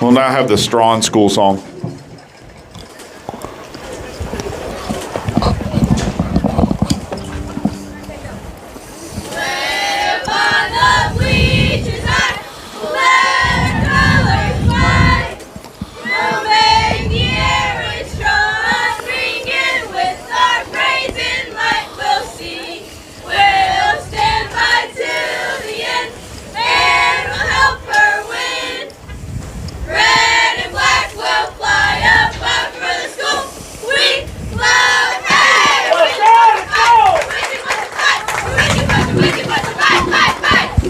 We'll now have the Strawn school song.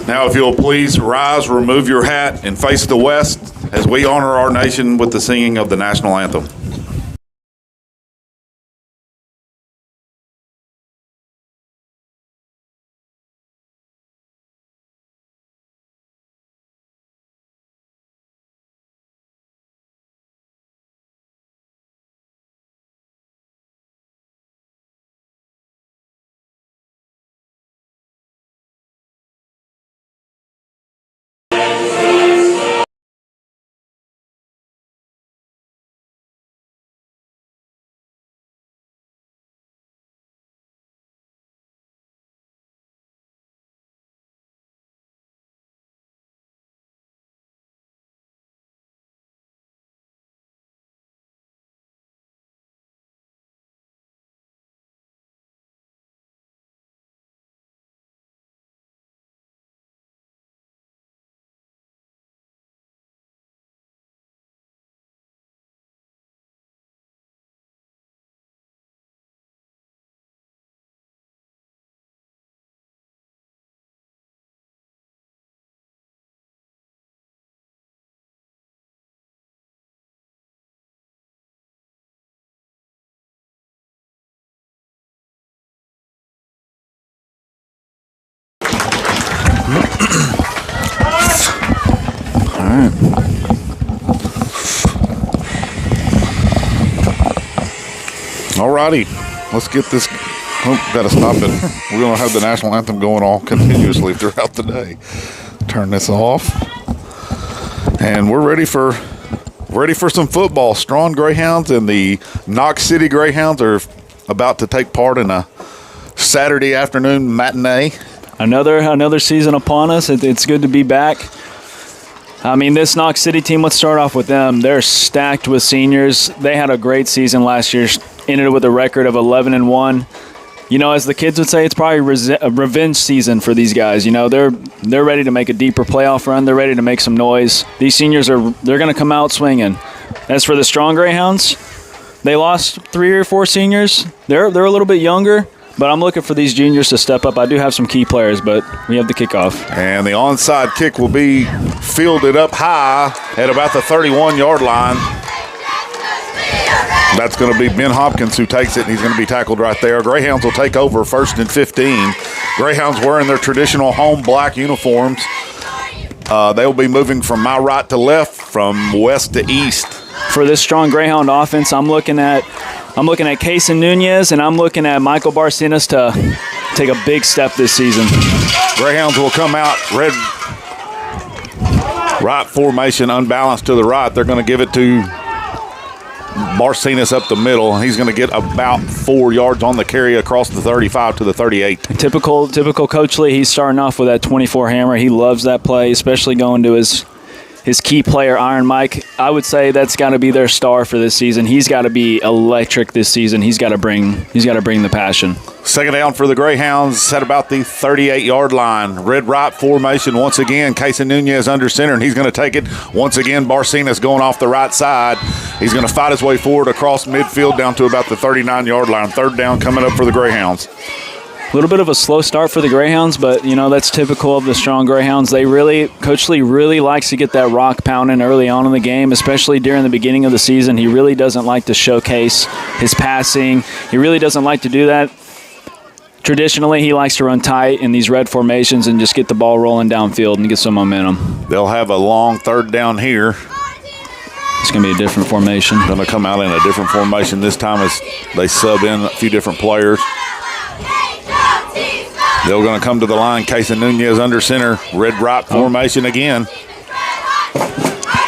Now, if you'll please rise, remove your hat, and face the west as we honor our nation with the singing of the national anthem. Alrighty, let's get this. Oh, gotta stop it. We're gonna have the national anthem going on continuously throughout the day. Turn this off, and we're ready for some football. Strawn Greyhounds and the Knox City Greyhounds are about to take part in a Saturday afternoon matinee. Another season upon us. It's good to be back. I mean, this Knox City team, let's start off with them. They're stacked with seniors. They had a great season last year, ended with a record of 11-1. You know, as the kids would say, it's probably a revenge season for these guys. You know, they're ready to make a deeper playoff run. They're ready to make some noise. These seniors they're going to come out swinging. As for the Strawn Greyhounds, they lost 3 or 4 seniors. They're a little bit younger. But I'm looking for these juniors to step up. I do have some key players, but we have the kickoff. And the onside kick will be fielded up high at about the 31-yard line. That's going to be Ben Hopkins who takes it, and he's going to be tackled right there. Greyhounds will take over 1st and 15. Greyhounds wearing their traditional home black uniforms. They'll be moving from my right to left, from west to east. For this Strawn Greyhound offense, I'm looking at Casey Nunez, and I'm looking at Michael Barcenas to take a big step this season. Greyhounds will come out red right formation, unbalanced to the right. They're going to give it to Barcenas up the middle, and he's going to get about 4 yards on the carry across the 35 to the 38. Typical Coach Lee. He's starting off with that 24 hammer. He loves that play, especially going to his key player, Iron Mike. I would say that's got to be their star for this season. He's got to be electric this season. He's got to bring the passion. Second down for the Greyhounds at about the 38-yard line. Red right formation once again. Casey Nunez under center, and he's going to take it. Once again, Barcenas going off the right side. He's going to fight his way forward across midfield down to about the 39-yard line. Third down coming up for the Greyhounds. A little bit of a slow start for the Greyhounds, but, you know, that's typical of the Strawn Greyhounds. Coach Lee really likes to get that rock pounding early on in the game, especially during the beginning of the season. He really doesn't like to showcase his passing. He really doesn't like to do that. Traditionally, he likes to run tight in these red formations and just get the ball rolling downfield and get some momentum. They'll have a long third down here. It's going to be a different formation. Going to come out in a different formation this time as they sub in a few different players. They're going to come to the line. Casey Nunez under center. Red right formation again.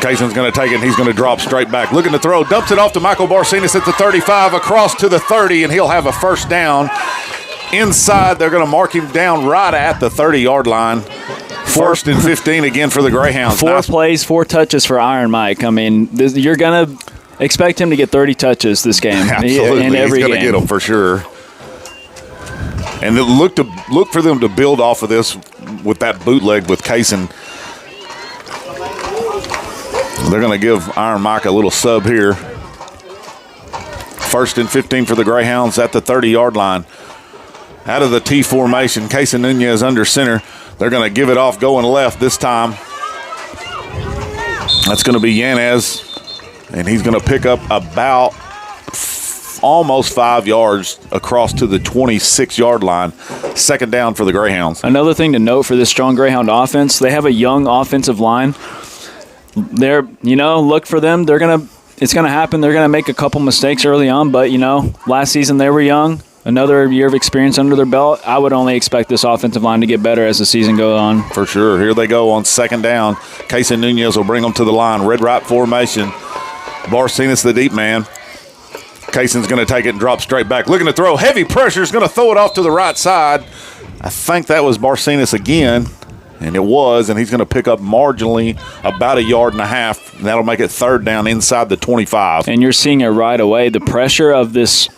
Kaysen's going to take it, and he's going to drop straight back. Looking to throw, dumps it off to Michael Barcenas at the 35, across to the 30, and he'll have a first down. Inside, they're going to mark him down right at the 30-yard line. First and 15 again for the Greyhounds. 4 plays, 4 touches for Iron Mike. I mean, you're going to expect him to get 30 touches this game. Absolutely. In every He's going to get them for sure. And look for them to build off of this with that bootleg with Kaysen. They're going to give Iron Mike a little sub here. First and 15 for the Greyhounds at the 30-yard line. Out of the T formation, Kaysen Nunez under center. They're going to give it off going left this time. That's going to be Yanez, and he's going to pick up about almost 5 yards across to the 26-yard line. Second down for the Greyhounds. Another thing to note for this Strong Greyhound offense, they have a young offensive line. Look for them. It's going to happen. They're going to make a couple mistakes early on, but, last season they were young. Another year of experience under their belt. I would only expect this offensive line to get better as the season goes on. For sure. Here they go on second down. Kaysen Nunez will bring them to the line. Red right formation. Barcenas the deep man. Kaysen's going to take it and drop straight back. Looking to throw. Heavy pressure. Is going to throw it off to the right side. I think that was Barcenas again. And it was, and he's going to pick up marginally about 1.5 yards. And that'll make it third down inside the 25. And you're seeing it right away. The pressure of this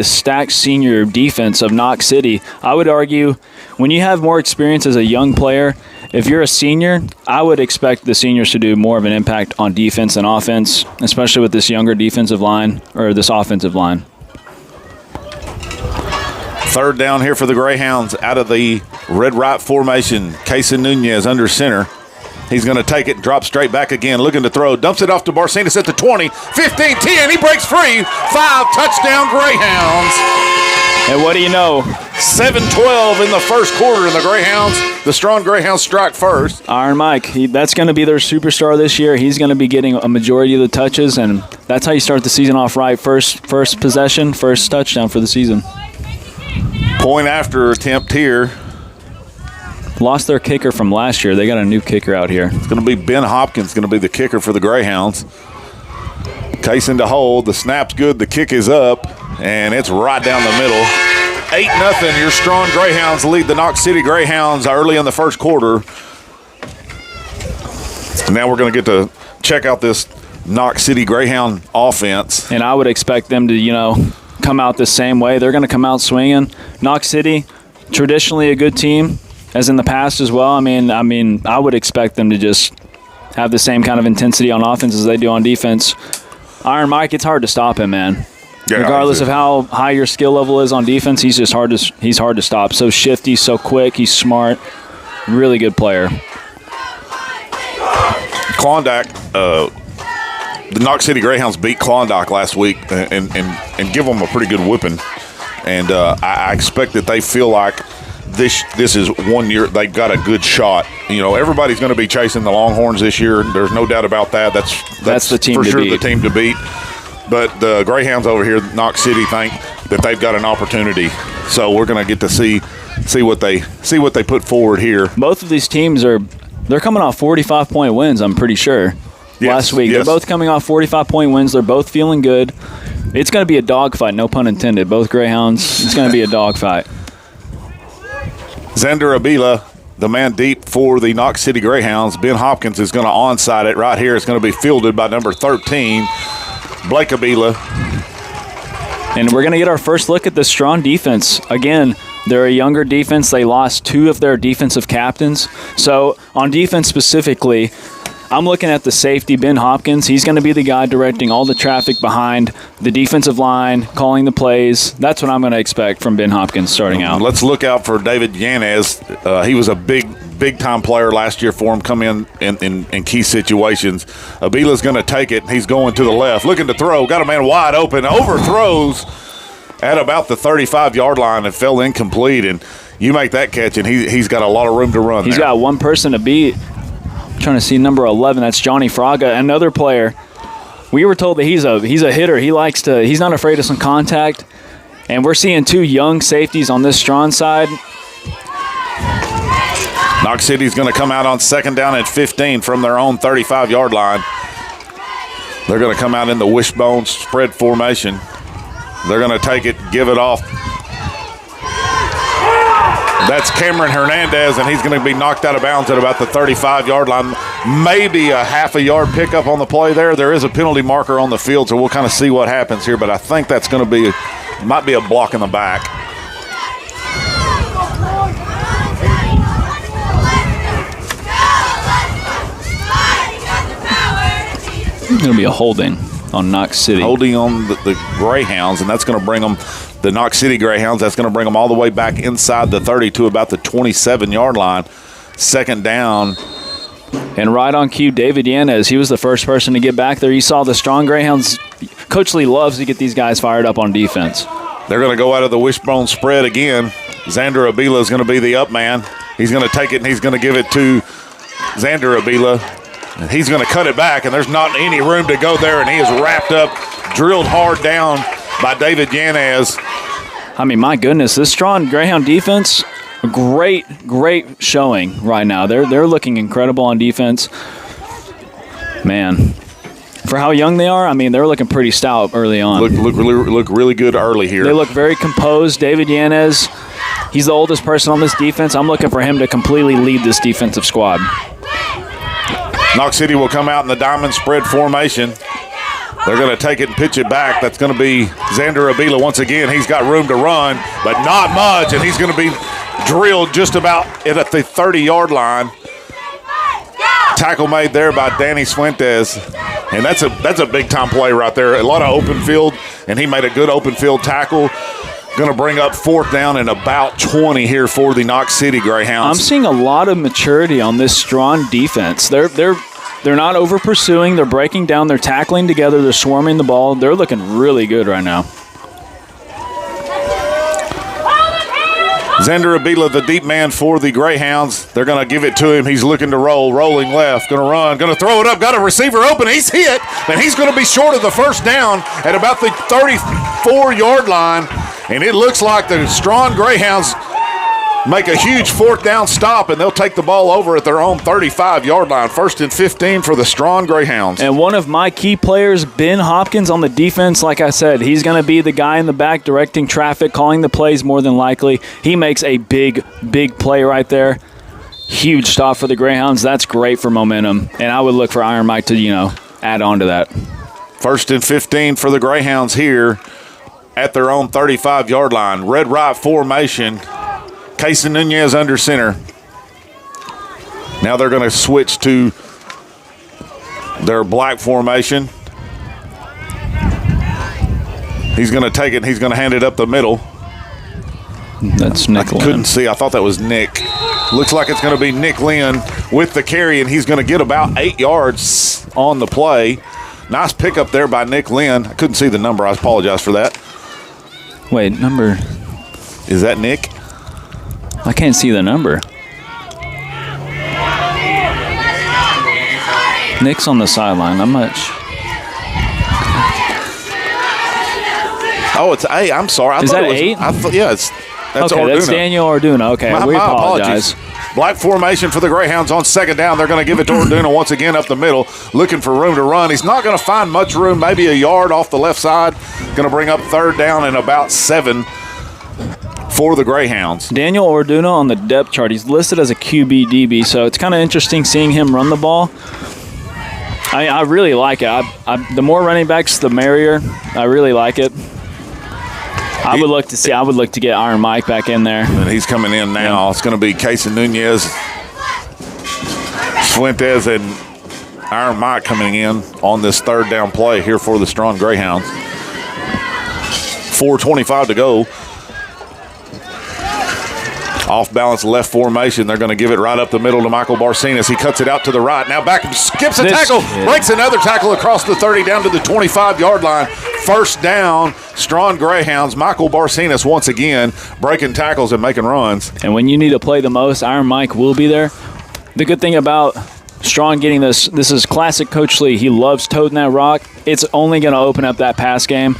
stacked senior defense of Knox City. I would argue when you have more experience as a young player, if you're a senior, I would expect the seniors to do more of an impact on defense than offense, especially with this younger defensive line or this offensive line. Third down here for the Greyhounds out of the red right formation. Kaysen Nunez under center. He's going to take it and drop straight back again, looking to throw. Dumps it off to Barcenas at the 20, 15, 10. He breaks free. 5 touchdown Greyhounds. And what do you know? 7-12 in the first quarter, and the Strawn Greyhounds strike first. Iron Mike, that's going to be their superstar this year. He's going to be getting a majority of the touches, and that's how you start the season off right. First possession, first touchdown for the season. Point after attempt here. Lost their kicker from last year. They got a new kicker out here. It's going to be Ben Hopkins, going to be the kicker for the Greyhounds. Kaysen to hold. The snap's good. The kick is up, and it's right down the middle. 8-0. Your Strawn Greyhounds lead the Knox City Greyhounds early in the first quarter. Now we're going to get to check out this Knox City Greyhound offense. And I would expect them to, come out the same way. They're going to come out swinging. Knox City, traditionally a good team, as in the past as well. I mean, I would expect them to just have the same kind of intensity on offense as they do on defense. Iron Mike, it's hard to stop him, man. Yeah, regardless of how high your skill level is on defense, he's hard to stop. So shifty, so quick, he's smart, really good player. Klondike, the Knox City Greyhounds beat Klondike last week and give them a pretty good whipping. And I expect that they feel like this is 1 year they've got a good shot. Everybody's going to be chasing the Longhorns this year. There's no doubt about that. That's the team for to sure beat. The team to beat. But the Greyhounds over here, Knox City, think that they've got an opportunity. So we're going to get to see what they put forward here. Both of these teams they're coming off 45-point wins, I'm pretty sure. Last week. Yes. They're both coming off 45-point wins. They're both feeling good. It's going to be a dogfight, no pun intended. Both Greyhounds, it's going to be a dogfight. Xander Abila, the man deep for the Knox City Greyhounds. Ben Hopkins is going to onside it right here. It's going to be fielded by number 13, Blake Abila. And we're going to get our first look at the Strawn defense. Again, they're a younger defense. They lost 2 of their defensive captains. So on defense specifically, I'm looking at the safety, Ben Hopkins. He's going to be the guy directing all the traffic behind the defensive line, calling the plays. That's what I'm going to expect from Ben Hopkins starting out. Let's look out for David Yanez. He was a big-time player last year for him, come in key situations. Abila's going to take it. He's going to the left, looking to throw. Got a man wide open, overthrows at about the 35-yard line and fell incomplete. And you make that catch, and he's got a lot of room to run. He's got one person to beat. Trying to see number 11. That's Johnny Fraga, another player. We were told that he's a hitter. He's not afraid of some contact. And we're seeing 2 young safeties on this Strawn side. Knox City's going to come out on second down and 15 from their own 35-yard line. They're going to come out in the wishbone spread formation. They're going to take it, give it off. That's Cameron Hernandez, and he's going to be knocked out of bounds at about the 35-yard line. Maybe a half a yard pickup on the play there. There is a penalty marker on the field, so we'll kind of see what happens here, but I think that's going to be, might be a block in the back. It's going to be a holding on Knox City. Holding on the Greyhounds, and that's going to bring them, the Knox City Greyhounds, that's going to bring them all the way back inside the 30 to about the 27-yard line. Second down. And right on cue, David Yanez, he was the first person to get back there. You saw the Strawn Greyhounds. Coach Lee loves to get these guys fired up on defense. They're going to go out of the wishbone spread again. Xander Abila is going to be the up man. He's going to take it, and he's going to give it to Xander Abila. And he's going to cut it back, and there's not any room to go there, and he is wrapped up, drilled hard down by David Yanez. I mean, my goodness, this Strawn Greyhound defense, a great showing right now. They're looking incredible on defense. Man, for how young they are, I mean, they're looking pretty stout early on. Look really good early here. They look very composed. David Yanez, he's the oldest person on this defense. I'm looking for him to completely lead this defensive squad. Knox City will come out in the diamond spread formation. They're going to take it and pitch it back. That's going to be Xander Abila once again. He's got room to run, but not much, and he's going to be drilled just about at the 30-yard line. Tackle made there by Danny Fuentes, and that's a big-time play right there. A lot of open field, and he made a good open field tackle. Going to bring up fourth down and about 20 here for the Knox City Greyhounds. I'm seeing a lot of maturity on this Strawn defense. They're not over pursuing. They're breaking down. They're tackling together. They're swarming the ball. They're looking really good right now. Xander Abila, the deep man for the Greyhounds. They're going to give it to him. He's looking to roll, rolling left, going to run, going to throw it up. Got a receiver open. He's hit, and he's going to be short of the first down at about the 34-yard line. And it looks like the Strawn Greyhounds make a huge fourth down stop, and they'll take the ball over at their own 35-yard line. First and 15 for the Strawn Greyhounds. And one of my key players, Ben Hopkins, on the defense, like I said, he's going to be the guy in the back directing traffic, calling the plays more than likely. He makes a big play right there. Huge stop for the Greyhounds. That's great for momentum, and I would look for Iron Mike to, add on to that. First and 15 for the Greyhounds here at their own 35-yard line. Red right formation. Casey Nunez under center. Now they're going to switch to their black formation. He's going to take it and he's going to hand it up the middle. That's Nick Lynn. Couldn't see. I thought that was Nick. Looks like it's going to be Nick Lynn with the carry, and he's going to get about 8 yards on the play. Nice pickup there by Nick Lynn. I couldn't see the number. I apologize for that. Wait, number. Is that Nick? I can't see the number. Nick's on the sideline. I'm not. Oh, it's 8. I'm sorry. Is that 8? Yeah, that's okay, Orduno. that's Daniel Orduno. Okay, we apologize. Apologies. Black formation for the Greyhounds on second down. They're going to give it to Orduno once again up the middle, looking for room to run. He's not going to find much room, maybe a yard off the left side. Going to bring up third down and about 7 for the Greyhounds. Daniel Orduno on the depth chart, he's listed as a QB DB, so it's kind of interesting seeing him run the ball. I really like it. The more running backs, the merrier. I really like it. I would look to get Iron Mike back in there. And he's coming in now. Yeah. It's going to be Casey Nunez, Fuentes, and Iron Mike coming in on this third down play here for the Strawn Greyhounds. 4:25 to go. Off balance left formation. They're going to give it right up the middle to Michael Barcinas. He cuts it out to the right. Now back, skips a tackle, breaks another tackle across the 30 down to the 25-yard line. First down, Strawn Greyhounds. Michael Barcinas once again breaking tackles and making runs. And when you need to play the most, Iron Mike will be there. The good thing about Strawn getting this is classic Coach Lee. He loves toting that rock. It's only going to open up that pass game.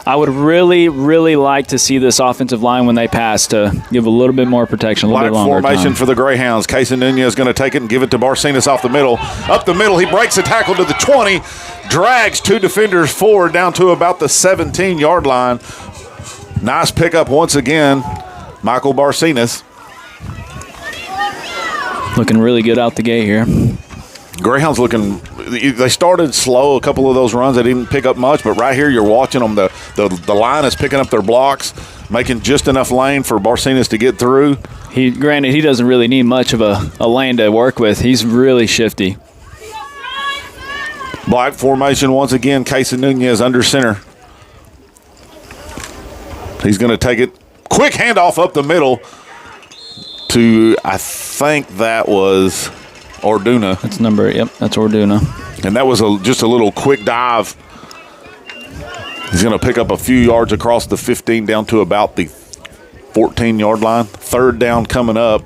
I would really, really like to see this offensive line when they pass to give a little bit more protection, a little bit longer formation time. for the Greyhounds. Casey Nunez is going to take it and give it to Barcenas off the middle. Up the middle, he breaks a tackle to the 20, drags 2 defenders forward down to about the 17-yard line. Nice pickup once again, Michael Barcenas. Looking really good out the gate here. Greyhounds looking, they started slow, a couple of those runs. They didn't pick up much, but right here you're watching them. The line is picking up their blocks, making just enough lane for Barcenas to get through. Granted, he doesn't really need much of a lane to work with. He's really shifty. Black formation once again, Casey Nunez under center. He's going to take it. Quick handoff up the middle to, I think that was Orduna. That's that's Orduna. And that was just a little quick dive. He's going to pick up a few yards across the 15 down to about the 14-yard line. Third down coming up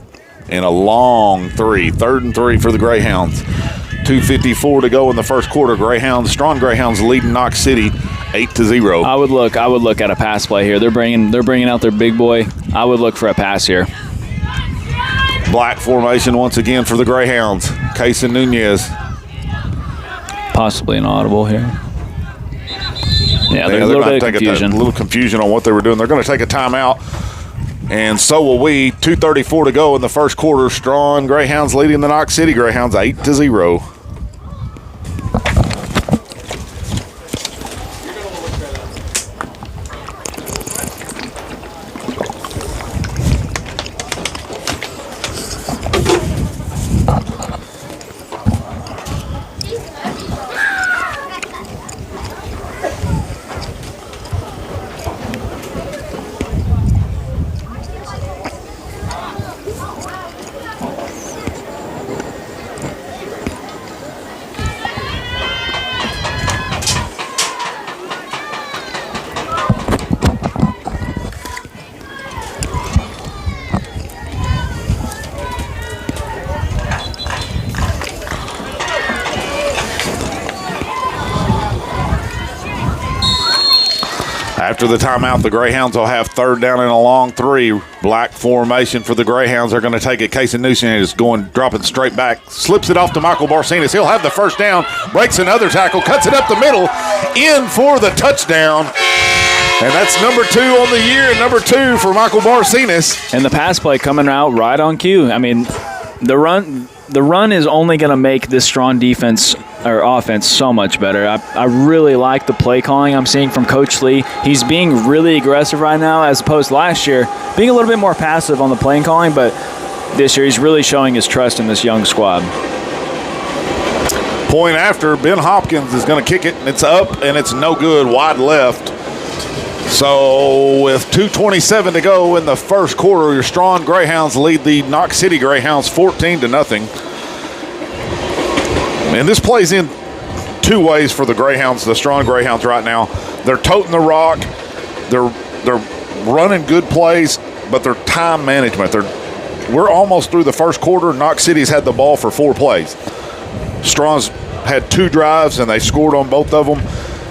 and a long 3. 3rd and 3 for the Greyhounds. 2:54 to go in the first quarter. Strawn Greyhounds leading Knox City 8-0. I would look at a pass play here. They're bringing out their big boy. I would look for a pass here. Black formation once again for the Greyhounds. Casey Nunez. Possibly an audible here. Yeah, there's a little bit of confusion. A little confusion on what they were doing. They're going to take a timeout, and so will we. 2:34 to go in the first quarter. Strawn Greyhounds leading the Knox City Greyhounds 8-0. After the timeout, the Greyhounds will have 3rd down and a long 3. Black formation for the Greyhounds. They're going to take it. Casey Nunez is dropping straight back. Slips it off to Michael Barcenas. He'll have the first down. Breaks another tackle. Cuts it up the middle. In for the touchdown. And that's number 2 on the year. And number 2 for Michael Barcenas. And the pass play coming out right on cue. I mean, the run is only going to make this Strawn defense or offense so much better. I really like the play calling I'm seeing from Coach Lee. He's being really aggressive right now as opposed to last year, being a little bit more passive on the play calling, but this year he's really showing his trust in this young squad. Point after, Ben Hopkins is going to kick it, and it's up, and it's no good, wide left. So with 2:27 to go in the first quarter, your Strawn Greyhounds lead the Knox City Greyhounds 14-0. And this plays in 2 ways for the Greyhounds, the Strawn Greyhounds right now. They're toting the rock. They're running good plays, but their time management. We're almost through the first quarter. Knox City's had the ball for 4 plays. Strawn's had 2 drives, and they scored on both of them.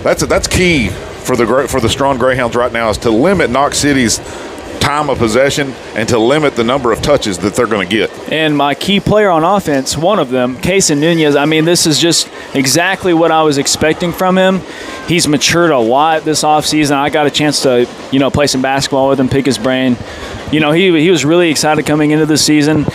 That's key for the Strawn Greyhounds right now, is to limit Knox City's time of possession and to limit the number of touches that they're going to get. And my key player on offense, one of them, Casey Nunez, I mean, this is just exactly what I was expecting from him. He's matured a lot this offseason. I got a chance to, play some basketball with him, pick his brain. He was really excited coming into the season.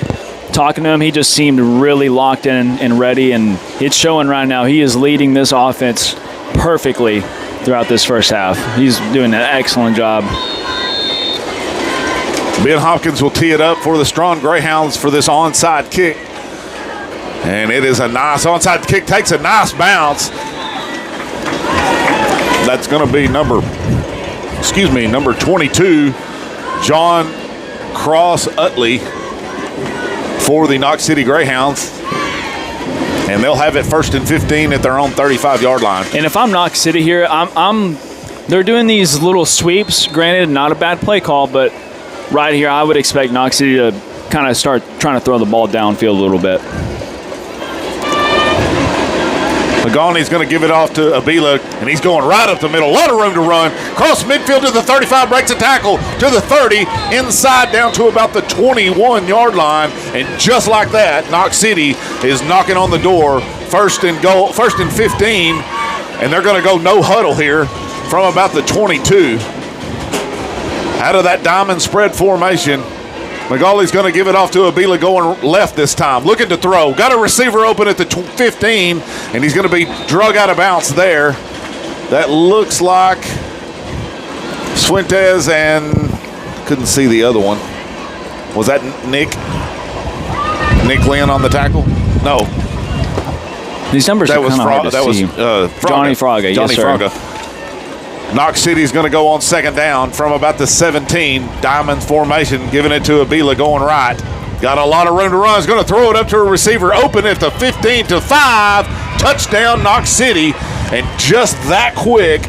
Talking to him, he just seemed really locked in and ready, and it's showing right now. He is leading this offense perfectly throughout this first half. He's doing an excellent job. Ben Hopkins will tee it up for the Strawn Greyhounds for this onside kick. And it is a nice onside kick, takes a nice bounce. That's going to be number 22, John Cross Utley for the Knox City Greyhounds. And they'll have it 1st and 15 at their own 35-yard line. And if I'm Knox City here, they're doing these little sweeps. Granted, not a bad play call, but right here, I would expect Knox City to kind of start trying to throw the ball downfield a little bit. Magoni's going to give it off to Avila, and he's going right up the middle. A lot of room to run. Cross midfield to the 35, breaks a tackle to the 30, inside down to about the 21-yard line. And just like that, Knox City is knocking on the door. First and 15, and they're going to go no huddle here from about the 22. Out of that diamond spread formation, Magoli's going to give it off to Avila going left this time. Looking to throw. Got a receiver open at the 15, and he's going to be drug out of bounds there. That looks like Fuentes, and couldn't see the other one. Was that Nick Lynn on the tackle? No. These numbers are kind of hard to see. Johnny Fraga. Johnny yes, sir. Fraga. Knox City's going to go on second down from about the 17. Diamond formation, giving it to Avila going right. Got a lot of room to run. He's going to throw it up to a receiver. Open at the 15 to 5. Touchdown, Knox City. And just that quick,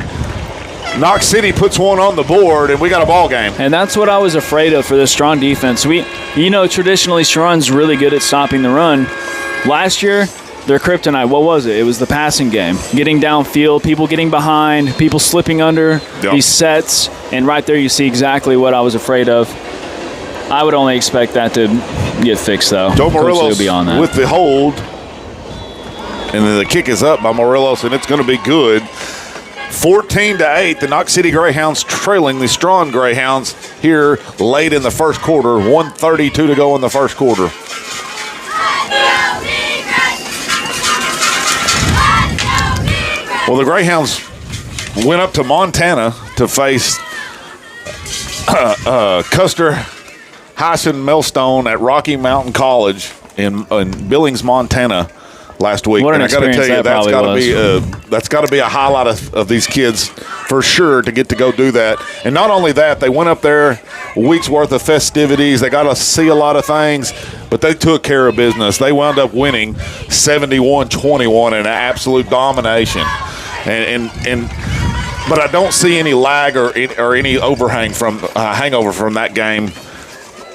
Knox City puts one on the board, and we got a ball game. And that's what I was afraid of for the Strawn defense. Traditionally, Strawn's really good at stopping the run. Last year, their kryptonite, what was it? It was the passing game. Getting downfield, people getting behind, people slipping under these sets. And right there you see exactly what I was afraid of. I would only expect that to get fixed, though. Joe Morelos will be on that. with the hold. And then the kick is up by Morelos, and it's going to be good. 14-8, the Knox City Greyhounds trailing the Strawn Greyhounds here late in the first quarter. 1:32 to go in the first quarter. Well, the Greyhounds went up to Montana to face Custer Hyson Millstone at Rocky Mountain College in Billings, Montana last week. What an and I got to tell you, experience that's got to be a highlight of these kids for sure to get to go do that. And not only that, they went up there a week's worth of festivities. They got to see a lot of things, but they took care of business. They wound up winning 71-21 in an absolute domination. But I don't see any lag or any overhang from hangover from that game.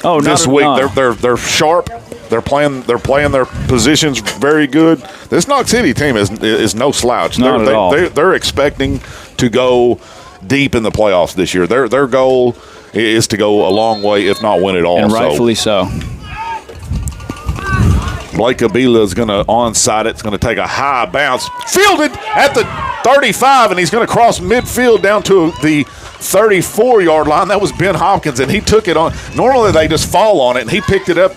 Oh, this week they're sharp. They're playing their positions very good. This Knox City team is no slouch. Not at all. They're expecting to go deep in the playoffs this year. Their goal is to go a long way, if not win it all. And rightfully so. Blake Avila is going to onside it. It's going to take a high bounce. Fielded at the 35, and he's going to cross midfield down to the 34-yard line. That was Ben Hopkins, and he took it on. Normally they just fall on it, and he picked it up,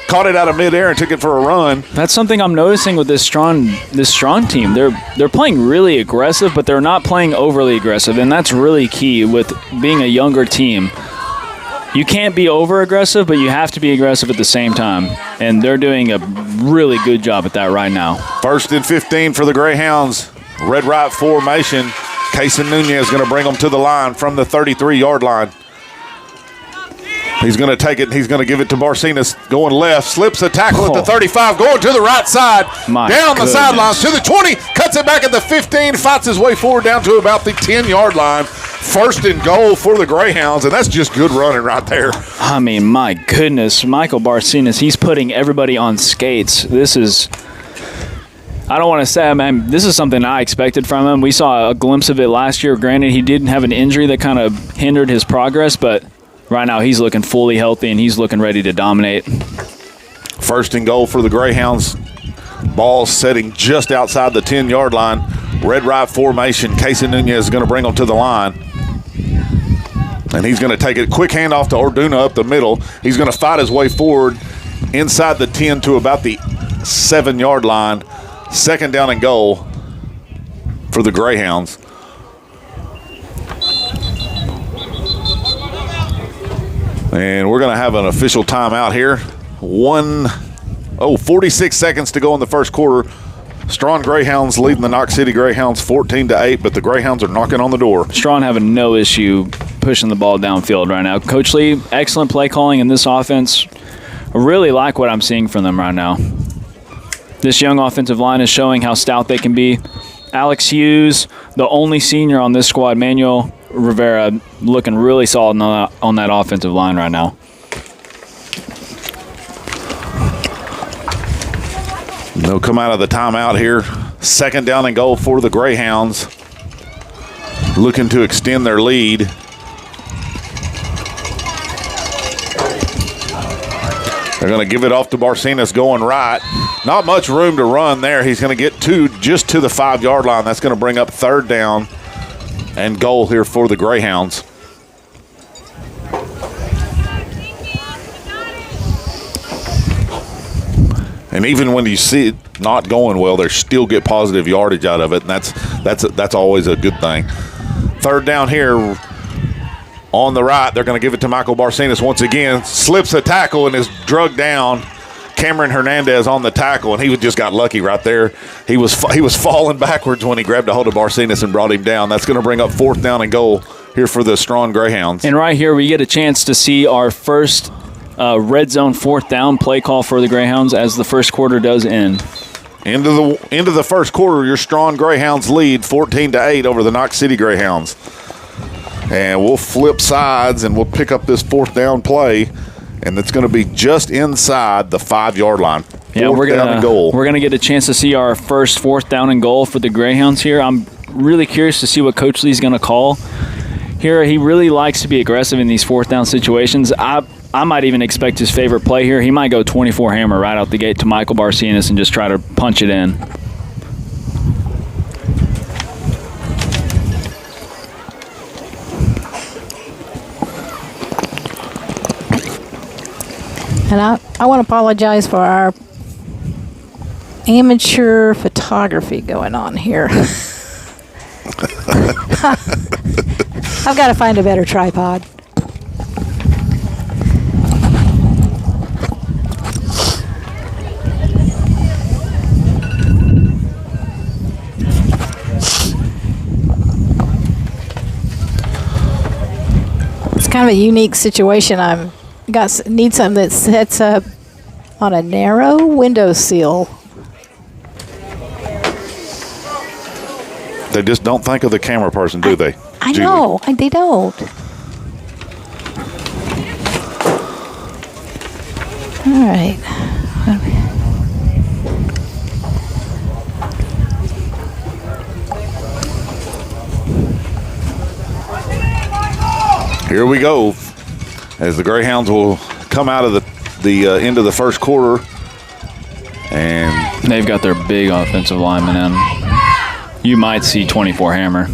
caught it out of midair, and took it for a run. That's something I'm noticing with this Strawn team. They're playing really aggressive, but they're not playing overly aggressive, and that's really key with being a younger team. You can't be over-aggressive, but you have to be aggressive at the same time. And they're doing a really good job at that right now. First and 15 for the Greyhounds. Red right formation. Cason Nunez is going to bring them to the line from the 33-yard line. He's going to take it. He's going to give it to Barcinas going left. Slips a tackle at the 35. Going to the right side. Down the sidelines to the 20. Cuts it back at the 15. Fights his way forward down to about the 10-yard line. First and goal for the Greyhounds, and that's just good running right there. I mean, my goodness. Michael Barcinas, he's putting everybody on skates. This is – I don't want to say, man, this is something I expected from him. We saw a glimpse of it last year. Granted, he didn't have an injury that kind of hindered his progress, but right now he's looking fully healthy and he's looking ready to dominate. First and goal for the Greyhounds. Ball setting just outside the 10-yard line. Red right formation. Casey Nunez is going to bring them to the line. And he's going to take it. Quick handoff to Orduna up the middle. He's going to fight his way forward inside the 10 to about the 7-yard line. Second down and goal for the Greyhounds. And we're going to have an official timeout here. 46 seconds to go in the first quarter. Strawn Greyhounds leading the Knox City Greyhounds 14-8, but the Greyhounds are knocking on the door. Strawn having no issue pushing the ball downfield right now. Coach Lee, excellent play calling in this offense. I really like what I'm seeing from them right now. This young offensive line is showing how stout they can be. Alex Hughes, the only senior on this squad, Manuel Rivera, looking really solid on that offensive line right now. They'll come out of the timeout here. Second down and goal for the Greyhounds. Looking to extend their lead. They're going to give it off to Barcenas going right. Not much room to run there. He's going to get just to the 5-yard line. That's going to bring up third down and goal here for the Greyhounds. And even when you see it not going well, they still get positive yardage out of it, and that's always a good thing. Third down here on the right. They're going to give it to Michael Barcenas once again. Slips a tackle and is drugged down. Cameron Hernandez on the tackle, and he just got lucky right there. He was falling backwards when he grabbed a hold of Barcenas and brought him down. That's going to bring up fourth down and goal here for the Strawn Greyhounds. And right here we get a chance to see our first red zone fourth down play call for the Greyhounds as the first quarter does end. Into the first quarter, your Strawn Greyhounds lead 14-8 over the Knox City Greyhounds. And we'll flip sides and we'll pick up this fourth down play, and it's going to be just inside the 5-yard line. Yeah, we're gonna get a chance to see our first fourth down and goal for the Greyhounds here. I'm really curious to see what Coach Lee's going to call here. He really likes to be aggressive in these fourth down situations. I might even expect his favorite play here. He might go 24 hammer right out the gate to Michael Barcenas and just try to punch it in. And I want to apologize for our amateur photography going on here. I've got to find a better tripod. It's kind of a unique situation. Need something that sets up on a narrow windowsill. They just don't think of the camera person, do they? I know. They don't. All right. Here we go, as the Greyhounds will come out of the end of the first quarter, and they've got their big offensive lineman in. You might see 24 hammer.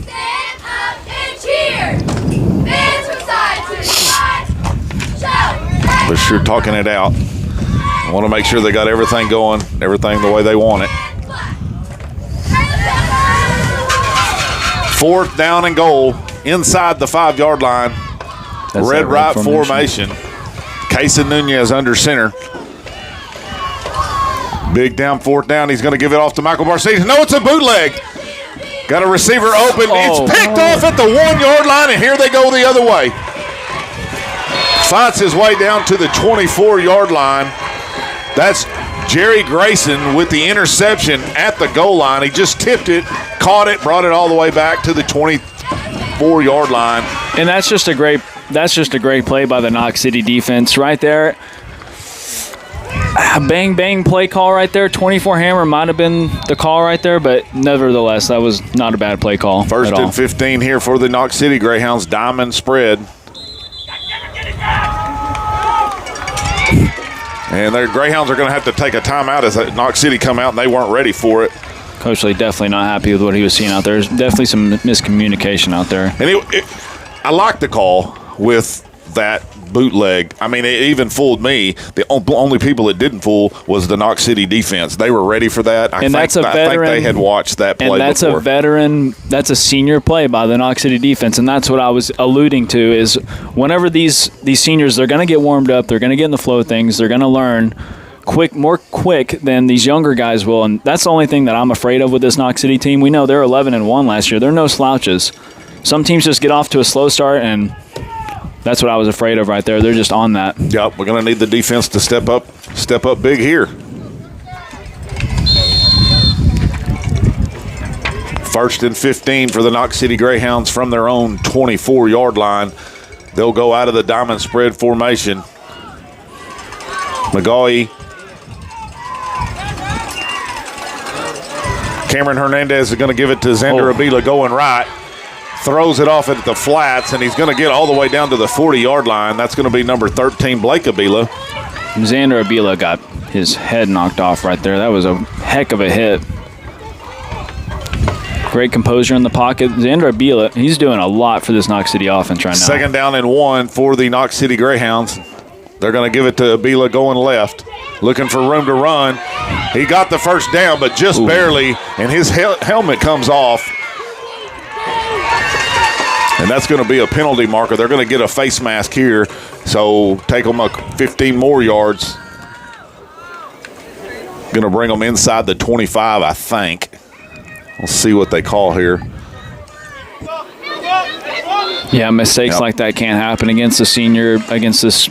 They're sure talking it out. I want to make sure they got everything going, everything the way they want it. Fourth down and goal inside the 5-yard line. That's Red right formation. Casey Nunez under center. Big down, fourth down. He's going to give it off to Michael Barcenas. No, it's a bootleg. Got a receiver open. It's picked off at the 1-yard line, and here they go the other way. Fights his way down to the 24-yard line. That's Jerry Grayson with the interception at the goal line. He just tipped it, caught it, brought it all the way back to the 24-yard line. And that's just a great play by the Knox City defense right there. Bang, bang play call right there. 24 hammer might have been the call right there, but nevertheless, that was not a bad play call. First and 15 here for the Knox City Greyhounds. Diamond spread. And their Greyhounds are going to have to take a timeout as Knox City come out, and they weren't ready for it. Coach Lee definitely not happy with what he was seeing out there. There's definitely some miscommunication out there. And I like the call with that bootleg. I mean, it even fooled me. The only people it didn't fool was the Knox City defense. They were ready for that. I think they had watched that play before. And that's a veteran, that's a senior play by the Knox City defense, and that's what I was alluding to is whenever these seniors, they're going to get warmed up, they're going to get in the flow of things, they're going to learn more quick than these younger guys will, and that's the only thing that I'm afraid of with this Knox City team. We know they're 11-1 last year. They're no slouches. Some teams just get off to a slow start, and that's what I was afraid of right there. They're just on that. Yep, we're going to need the defense to step up big here. First and 15 for the Knox City Greyhounds from their own 24-yard line. They'll go out of the diamond spread formation. McGaughy Cameron Hernandez is going to give it to Xander Avila going right. Throws it off at the flats, and he's going to get all the way down to the 40-yard line. That's going to be number 13, Blake Avila. Xander Avila got his head knocked off right there. That was a heck of a hit. Great composure in the pocket. Xander Avila, he's doing a lot for this Knox City offense right now. Second down and 1 for the Knox City Greyhounds. They're going to give it to Avila going left, looking for room to run. He got the first down, but just barely, and his helmet comes off. And that's going to be a penalty marker. They're going to get a face mask here, so take them 15 more yards. Going to bring them inside the 25, I think. We'll see what they call here. Yeah, mistakes like that can't happen against this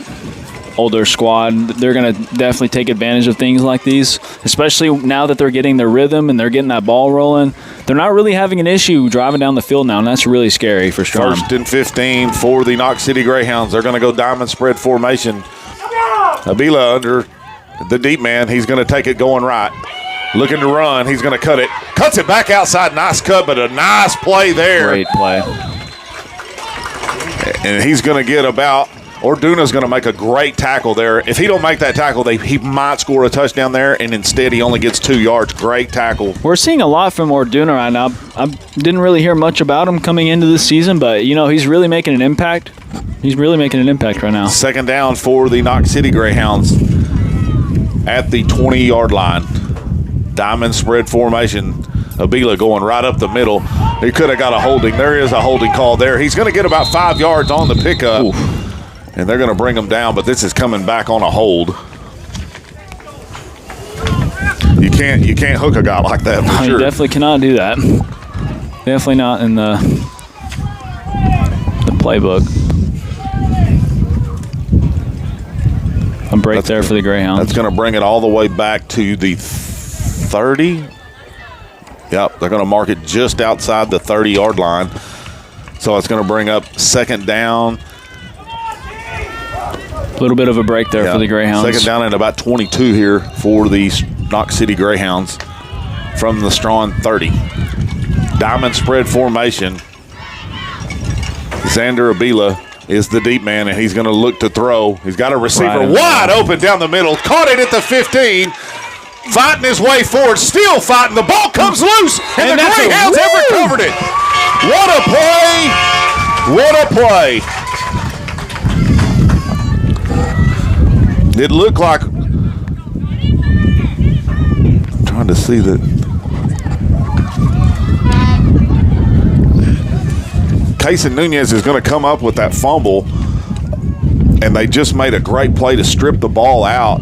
older squad. They're going to definitely take advantage of things like these, especially now that they're getting their rhythm and they're getting that ball rolling. They're not really having an issue driving down the field now, and that's really scary for Strawn. 1st and 15 for the Knox City Greyhounds. They're going to go diamond spread formation. Avila under the deep man. He's going to take it going right. Looking to run. He's going to cut it. Cuts it back outside. Nice cut, but a nice play there. Great play. And he's going to get about – Orduna's going to make a great tackle there. If he don't make that tackle, he might score a touchdown there, and instead he only gets 2 yards. Great tackle. We're seeing a lot from Orduna right now. I didn't really hear much about him coming into this season, but, he's really making an impact. He's really making an impact right now. Second down for the Knox City Greyhounds at the 20-yard line. Diamond spread formation. Avila going right up the middle. He could have got a holding. There is a holding call there. He's going to get about 5 yards on the pickup. Oof. And they're going to bring him down, but this is coming back on a hold. You can't hook a guy like that for sure. You definitely cannot do that. Definitely not in the playbook. A break there for the Greyhounds. That's going to bring it all the way back to the 30. Yep, they're going to mark it just outside the 30-yard line. So it's going to bring up second down. A little bit of a break there for the Greyhounds. Second down and about 22 here for the Knox City Greyhounds from the Strawn 30. Diamond spread formation. Xander Avila is the deep man, and he's going to look to throw. He's got a receiver wide open down the middle. Caught it at the 15. Fighting his way forward. Still fighting. The ball comes loose, and the Greyhounds have recovered it. What a play. What a play. It looked like, I'm trying to see that. Casey Nunez is going to come up with that fumble, and they just made a great play to strip the ball out.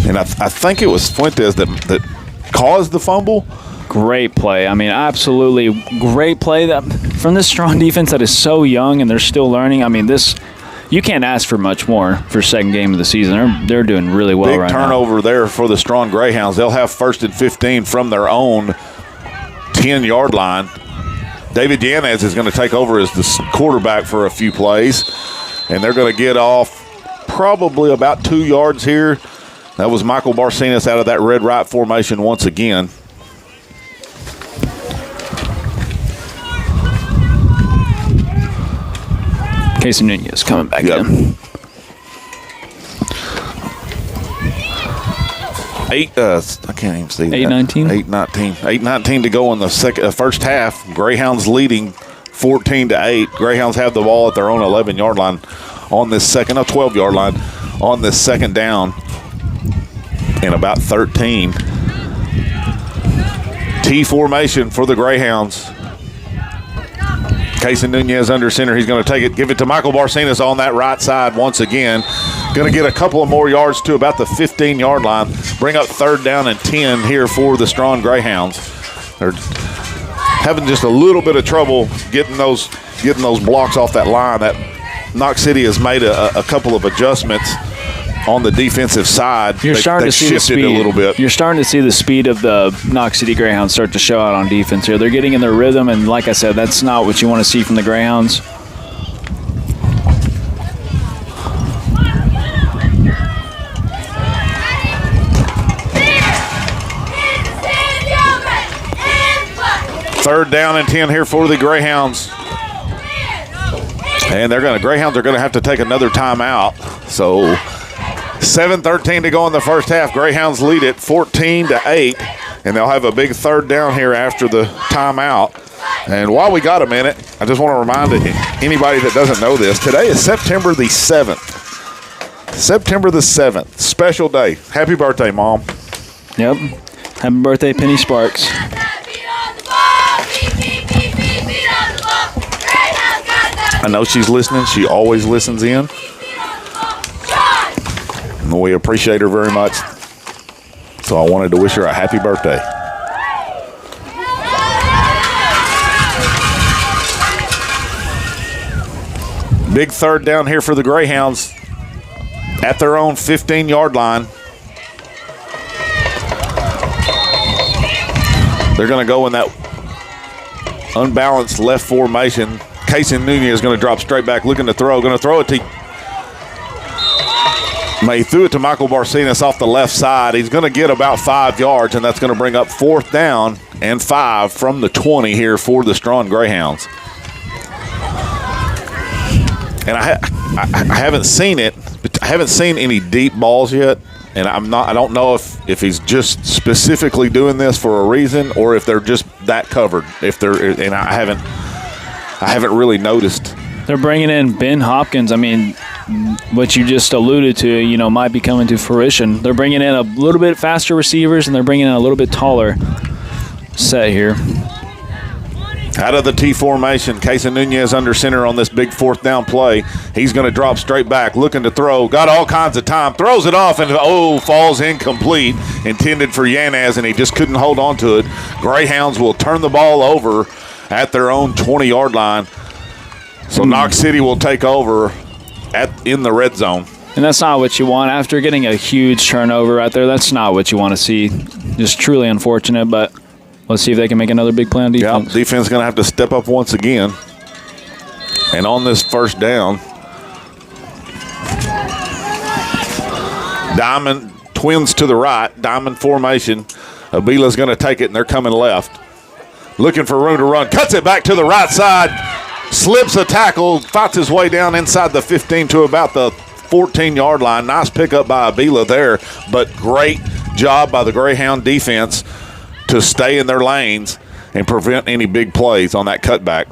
And I think it was Fuentes that caused the fumble. Great play. I mean, absolutely great play that from this Strawn defense that is so young and they're still learning. I mean, you can't ask for much more for second game of the season. They're doing really well right now. Big turnover there for the Strawn Greyhounds. They'll have 1st and 15 from their own 10-yard line. David Yanez is going to take over as the quarterback for a few plays, and they're going to get off probably about 2 yards here. That was Michael Barcenas out of that red right formation once again. Casey Nunez coming back in. 8, I can't even see that. 8:19? 8:19. 8:19 to go in the first half. Greyhounds leading 14-8. Greyhounds have the ball at their own 11-yard line on this 12-yard line on this second down in about 13. T formation for the Greyhounds. Casey Nunez under center. He's going to take it, give it to Michael Barcenas on that right side once again. Going to get a couple of more yards to about the 15-yard line. Bring up 3rd down and 10 here for the Strawn Greyhounds. They're having just a little bit of trouble getting those blocks off that line. That Knox City has made a couple of adjustments on the defensive side. You're starting to see the speed a little bit. You're starting to see the speed of the Knox City Greyhounds start to show out on defense here. They're getting in their rhythm, and like I said, that's not what you want to see from the Greyhounds. Third down and 10 here for the Greyhounds. And Greyhounds are going to have to take another timeout. So 7:13 to go in the first half. Greyhounds lead it 14-8. And they'll have a big third down here after the timeout. And while we got a minute, I just want to remind anybody that doesn't know this, today is September the 7th. September the 7th, special day. Happy birthday, Mom. Yep. Happy birthday, Penny Sparks. I know she's listening. She always listens in. And we appreciate her very much. So I wanted to wish her a happy birthday. Big third down here for the Greyhounds at their own 15-yard line. They're going to go in that unbalanced left formation. Casey Nunez is going to drop straight back, looking to throw. Going to throw it to He threw it to Michael Barcenas off the left side. He's going to get about 5 yards, and that's going to bring up 4th down and 5 from the 20 here for the Strawn Greyhounds. And I haven't seen it. I haven't seen any deep balls yet, and I don't know if he's just specifically doing this for a reason or if they're just that covered. And I haven't really noticed. They're bringing in Ben Hopkins. I mean, what you just alluded to, might be coming to fruition. They're bringing in a little bit faster receivers, and they're bringing in a little bit taller set here. Out of the T formation, Casey Nunez under center on this big 4th down play. He's going to drop straight back, looking to throw. Got all kinds of time. Throws it off, and falls incomplete. Intended for Yanez, and he just couldn't hold on to it. Greyhounds will turn the ball over at their own 20-yard line. So Knox City will take over in the red zone. And that's not what you want. After getting a huge turnover out there, that's not what you want to see. Just truly unfortunate, but let's see if they can make another big play on defense. Yep, defense is going to have to step up once again. And on this first down, diamond twins to the right, diamond formation. Abila's going to take it, and they're coming left. Looking for room to run. Cuts it back to the right side. Slips a tackle, fights his way down inside the 15 to about the 14-yard line. Nice pickup by Abila there, but great job by the Greyhound defense to stay in their lanes and prevent any big plays on that cutback.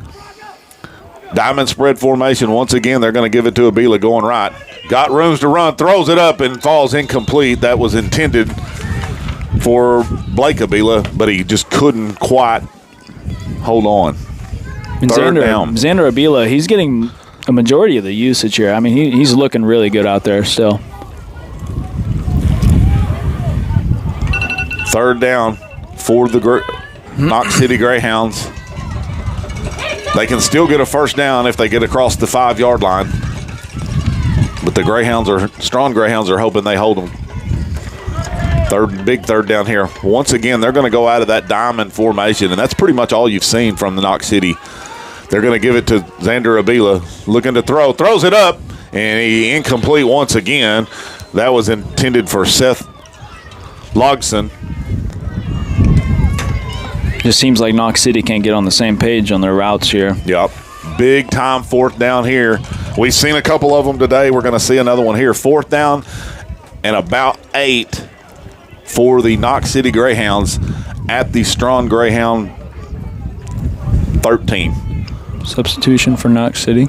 Diamond spread formation. Once again, they're going to give it to Abila going right. Got rooms to run, throws it up, and falls incomplete. That was intended for Blake Abila, but he just couldn't quite hold on. And Xander Abila, he's getting a majority of the usage here. I mean, he's looking really good out there still. 3rd down for the Knox City Greyhounds. They can still get a first down if they get across the 5-yard line. But the Strawn Greyhounds are hoping they hold them. Big third down here. Once again, they're going to go out of that diamond formation, and that's pretty much all you've seen from the Knox City. They're going to give it to Xander Abila, looking to throw. Throws it up, and he incomplete once again. That was intended for Seth Logson. Just seems like Knox City can't get on the same page on their routes here. Yep. Big time 4th down here. We've seen a couple of them today. We're going to see another one here. 4th down and about 8 for the Knox City Greyhounds at the Strawn Greyhound 13. Substitution for Knox City.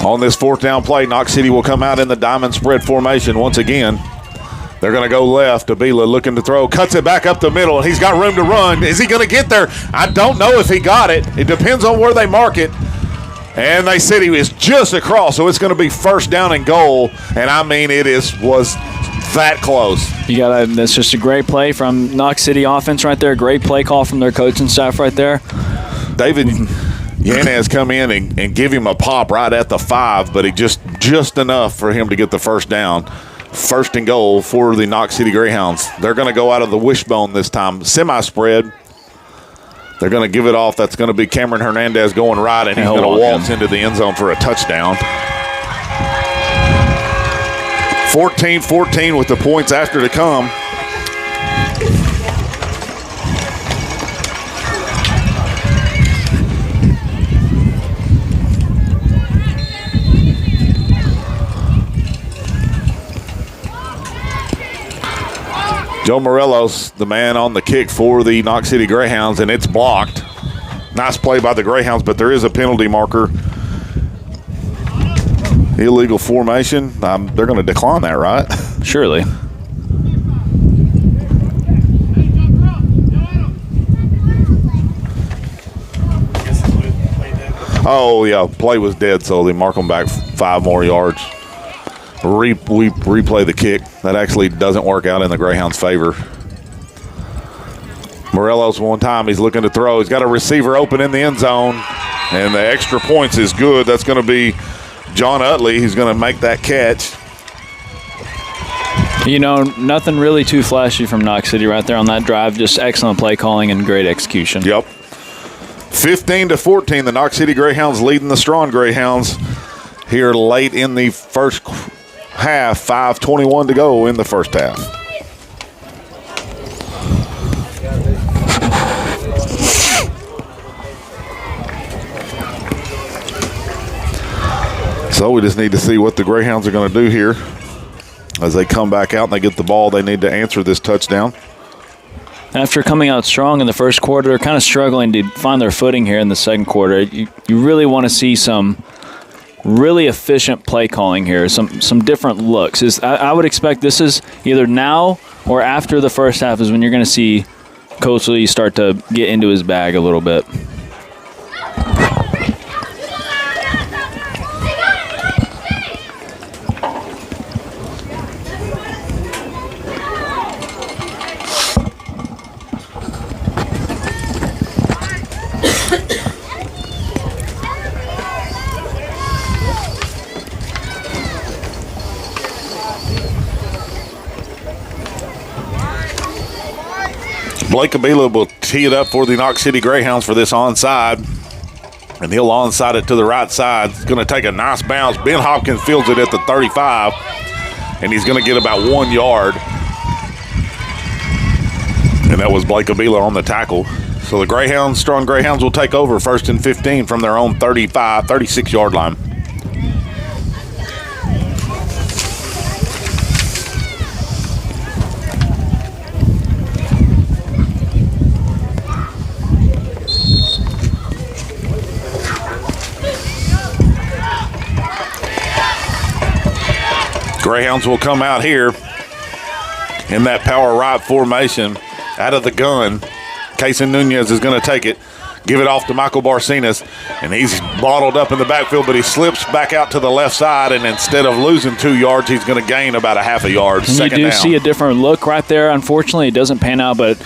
On this 4th down play, Knox City will come out in the diamond spread formation once again. They're going to go left. Abila looking to throw. Cuts it back up the middle. He's got room to run. Is he going to get there? I don't know if he got it. It depends on where they mark it. And they said he was just across, so it's going to be 1st down and goal. And, I mean, was that close. That's just a great play from Knox City offense right there. Great play call from their coaching staff right there. David Yanez come in and give him a pop right at the 5, but he just enough for him to get the first down. 1st and goal for the Knox City Greyhounds. They're going to go out of the wishbone this time. Semi-spread. They're going to give it off. That's going to be Cameron Hernandez going right, and he's going to waltz into the end zone for a touchdown. 14-14 with the points after to come. Joe Morelos, the man on the kick for the Knox City Greyhounds, and it's blocked. Nice play by the Greyhounds, but there is a penalty marker. Illegal formation. They're going to decline that, right? Surely. Oh, yeah, play was dead, so they mark them back 5 more yards. We replay the kick. That actually doesn't work out in the Greyhounds' favor. Morelos one time, he's looking to throw. He's got a receiver open in the end zone, and the extra points is good. That's going to be John Utley. He's going to make that catch. You know, nothing really too flashy from Knox City right there on that drive. Just excellent play calling and great execution. Yep. 15-14, the Knox City Greyhounds leading the Strawn Greyhounds here late in the first half. 5:21 to go in the first half. So we just need to see what the Greyhounds are going to do here. As they come back out and they get the ball, they need to answer this touchdown. After coming out strong in the first quarter, they're kind of struggling to find their footing here in the second quarter. You really want to see some really efficient play calling here, some different looks. I would expect this is either now or after the first half is when you're going to see Coach Lee start to get into his bag a little bit. Blake Abila will tee it up for the Knox City Greyhounds for this onside. And he'll onside it to the right side. It's going to take a nice bounce. Ben Hopkins fields it at the 35. And he's going to get about 1 yard. And that was Blake Abila on the tackle. So the Greyhounds, Strawn Greyhounds, will take over 1st and 15 from their own 36-yard line. Greyhounds will come out here in that power right formation out of the gun. Kason Nunez is going to take it, give it off to Michael Barcenas, and he's bottled up in the backfield, but he slips back out to the left side, and instead of losing 2 yards, he's going to gain about a half a yard. And you do see a different look right there. Unfortunately, it doesn't pan out, but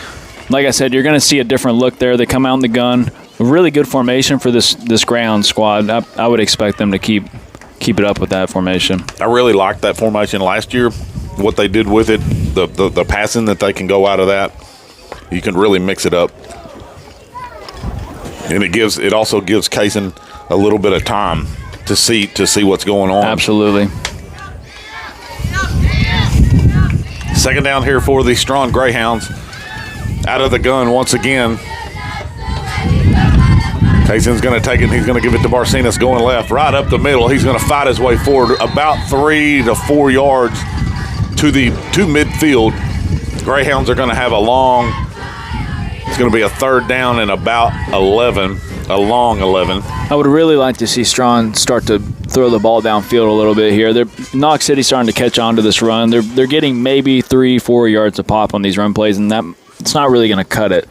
like I said, you're going to see a different look there. They come out in the gun. A really good formation for this Greyhound squad. I would expect them to keep it up with that formation. I really liked that formation last year, what they did with it, the passing that they can go out of that. You can really mix it up. And it also gives Kason a little bit of time to see what's going on. Absolutely. Second down here for the Strawn Greyhounds. Out of the gun once again. Kason's going to take it. He's going to give it to Barcenas going left. Right up the middle. He's going to fight his way forward about 3 to 4 yards to midfield. Greyhounds are going to have a long, it's going to be a third down and about 11, a long 11. I would really like to see Strawn start to throw the ball downfield a little bit here. Knox City's starting to catch on to this run. They're getting maybe 3-4 yards a pop on these run plays, and it's not really going to cut it.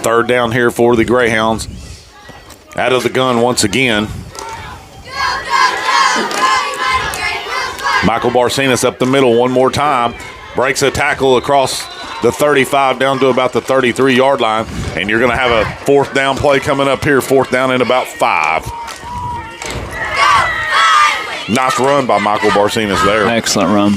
Third down here for the Greyhounds. Out of the gun once again. Michael Barcenas up the middle one more time. Breaks a tackle across the 35 down to about the 33-yard line. And you're going to have a fourth down play coming up here. Fourth down in about 5. Nice run by Michael Barcenas there. Excellent run.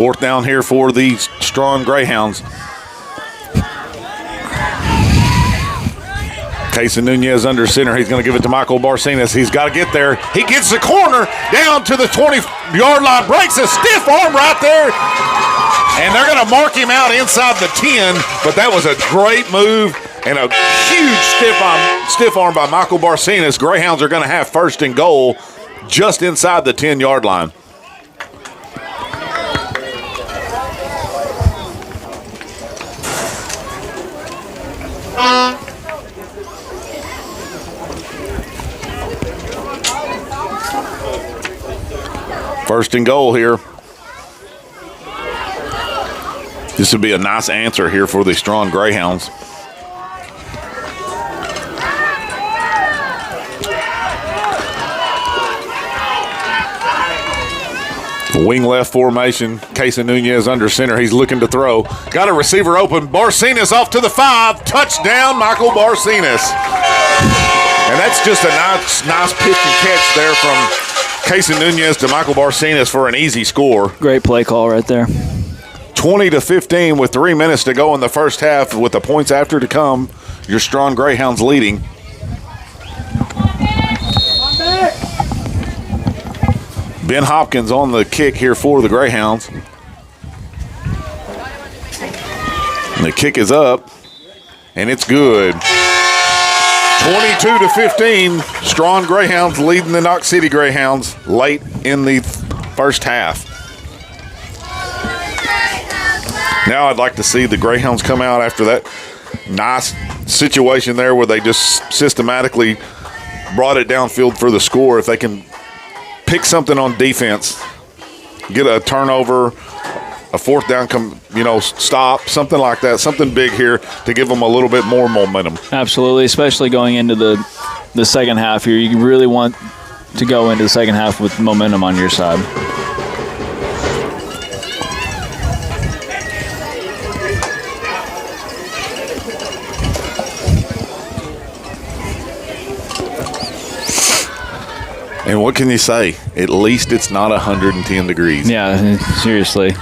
4th down here for the Strawn Greyhounds. Casey Nunez under center. He's going to give it to Michael Barcenas. He's got to get there. He gets the corner down to the 20-yard line. Breaks a stiff arm right there. And they're going to mark him out inside the 10. But that was a great move and a huge stiff arm by Michael Barcenas. Greyhounds are going to have 1st and goal just inside the 10-yard line. First and goal here. This would be a nice answer here for the Strawn Greyhounds. Wing left formation. Casey Nunez under center. He's looking to throw. Got a receiver open. Barcenas off to the 5. Touchdown, Michael Barcenas. And that's just a nice pitch and catch there from Casey Nunez to Michael Barcenas for an easy score. Great play call right there. 20-15 with 3 minutes to go in the first half with the points after to come. Your Strawn Greyhounds leading. Ben Hopkins on the kick here for the Greyhounds. And the kick is up, and it's good. 22-15, Strawn Greyhounds leading the Knox City Greyhounds late in the first half. Now I'd like to see the Greyhounds come out after that nice situation there where they just systematically brought it downfield for the score. If they can pick something on defense, get a turnover, a 4th down, stop, something like that, something big here to give them a little bit more momentum. Absolutely, especially going into the second half here. You really want to go into the second half with momentum on your side. And what can you say? At least it's not 110 degrees. Yeah, seriously.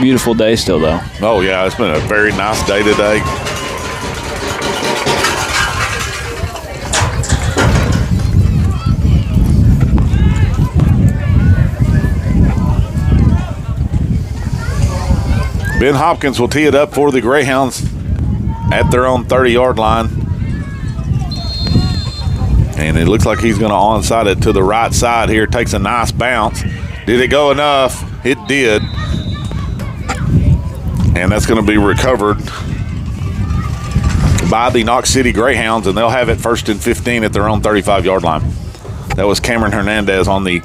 Beautiful day still, though. Oh, yeah, it's been a very nice day today. Ben Hopkins will tee it up for the Greyhounds at their own 30-yard line. And it looks like he's going to onside it to the right side here. Takes a nice bounce. Did it go enough? It did. And that's going to be recovered by the Knox City Greyhounds, and they'll have it 1st and 15 at their own 35-yard line. That was Cameron Hernandez on the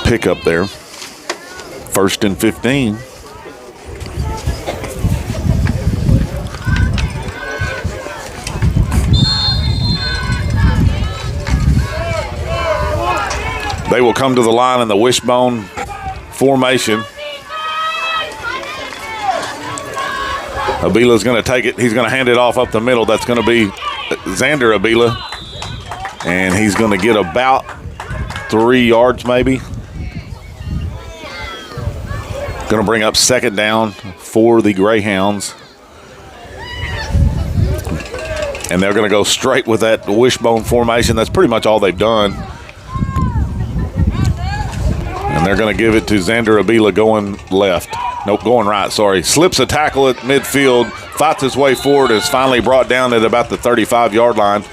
pickup there. 1st and 15. They will come to the line in the wishbone formation. Abila's going to take it. He's going to hand it off up the middle. That's going to be Xander Abila. And he's going to get about 3 yards maybe. Going to bring up 2nd down for the Greyhounds. And they're going to go straight with that wishbone formation. That's pretty much all they've done. And they're going to give it to Xander Abila going left. Nope, going right, sorry. Slips a tackle at midfield, fights his way forward, is finally brought down at about the 35-yard line.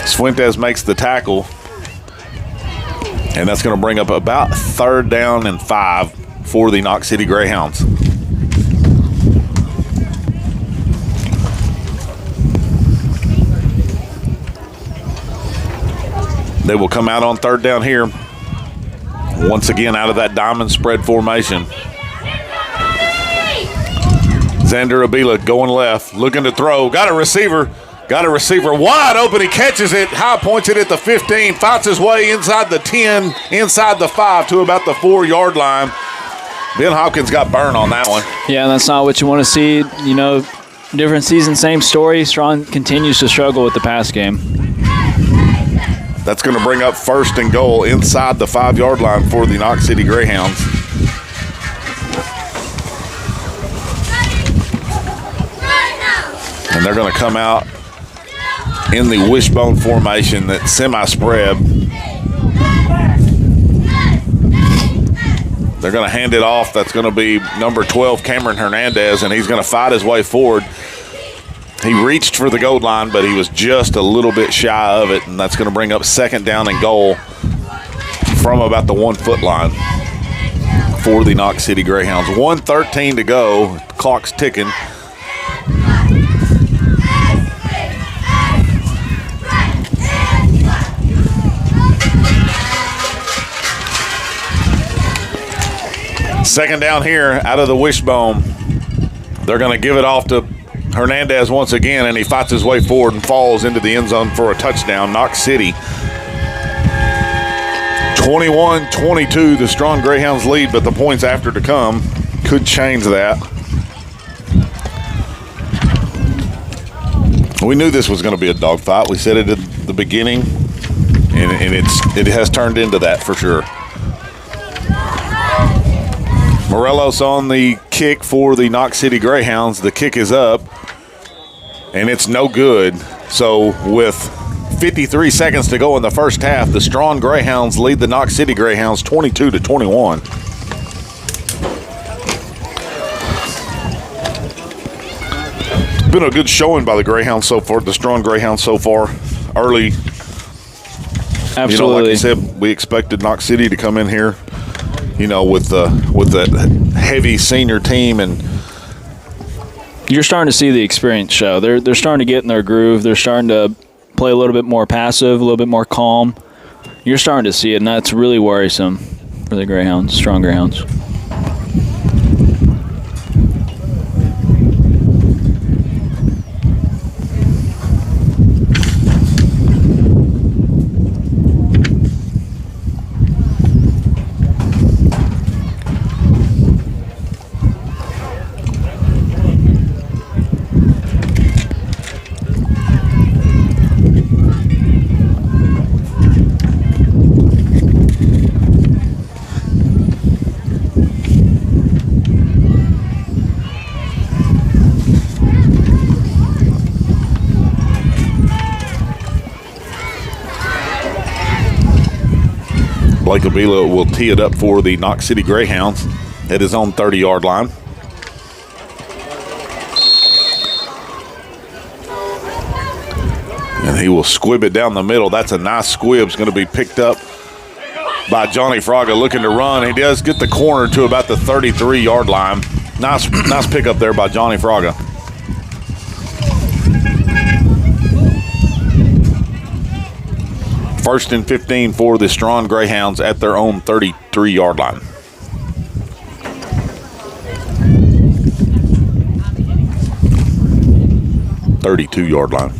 Fuentes makes the tackle. And that's going to bring up about 3rd down and 5 for the Knox City Greyhounds. They will come out on 3rd down here. Once again, out of that diamond spread formation. Xander Abila going left, looking to throw. Got a receiver wide open. He catches it, high points it at the 15, fights his way inside the 10, inside the 5 to about the 4-yard line. Ben Hopkins got burned on that one. Yeah, that's not what you want to see. Different season, same story. Strawn continues to struggle with the pass game. That's going to bring up 1st and goal inside the 5-yard line for the Knox City Greyhounds. And they're going to come out in the wishbone formation, that semi-spread. They're going to hand it off. That's going to be number 12, Cameron Hernandez, and he's going to fight his way forward. He reached for the goal line, but he was just a little bit shy of it, and that's going to bring up 2nd down and goal from about the 1-foot line for the Knox City Greyhounds. 1:13 to go. Clock's ticking. Second down here out of the wishbone. They're going to give it off to Hernandez once again, and he fights his way forward and falls into the end zone for a touchdown. Knox City 21-22, the Strawn Greyhounds lead, but the points after to come could change that. We knew this was going to be a dogfight. We said it at the beginning, and it has turned into that for sure. Morelos on the kick for the Knox City Greyhounds. The kick is up, and it's no good. So with 53 seconds to go in the first half, the Strawn Greyhounds lead the Knox City Greyhounds 22-21. It's been a good showing by the Greyhounds so far, the Strawn Greyhounds so far, early. Absolutely. You know, like you said, we expected Knox City to come in here, you know, with that heavy senior team, and you're starting to see the experience show. They're starting to get in their groove. They're starting to play a little bit more passive, a little bit more calm. You're starting to see it, and that's really worrisome for the Greyhounds, Strawn Greyhounds. Blake Avila will tee it up for the Knox City Greyhounds at his own 30-yard line. And he will squib it down the middle. That's a nice squib. It's going to be picked up by Johnny Fraga looking to run. He does get the corner to about the 33-yard line. Nice pickup there by Johnny Fraga. First and 15 for the Strawn Greyhounds at their own 33-yard line. .32-yard line.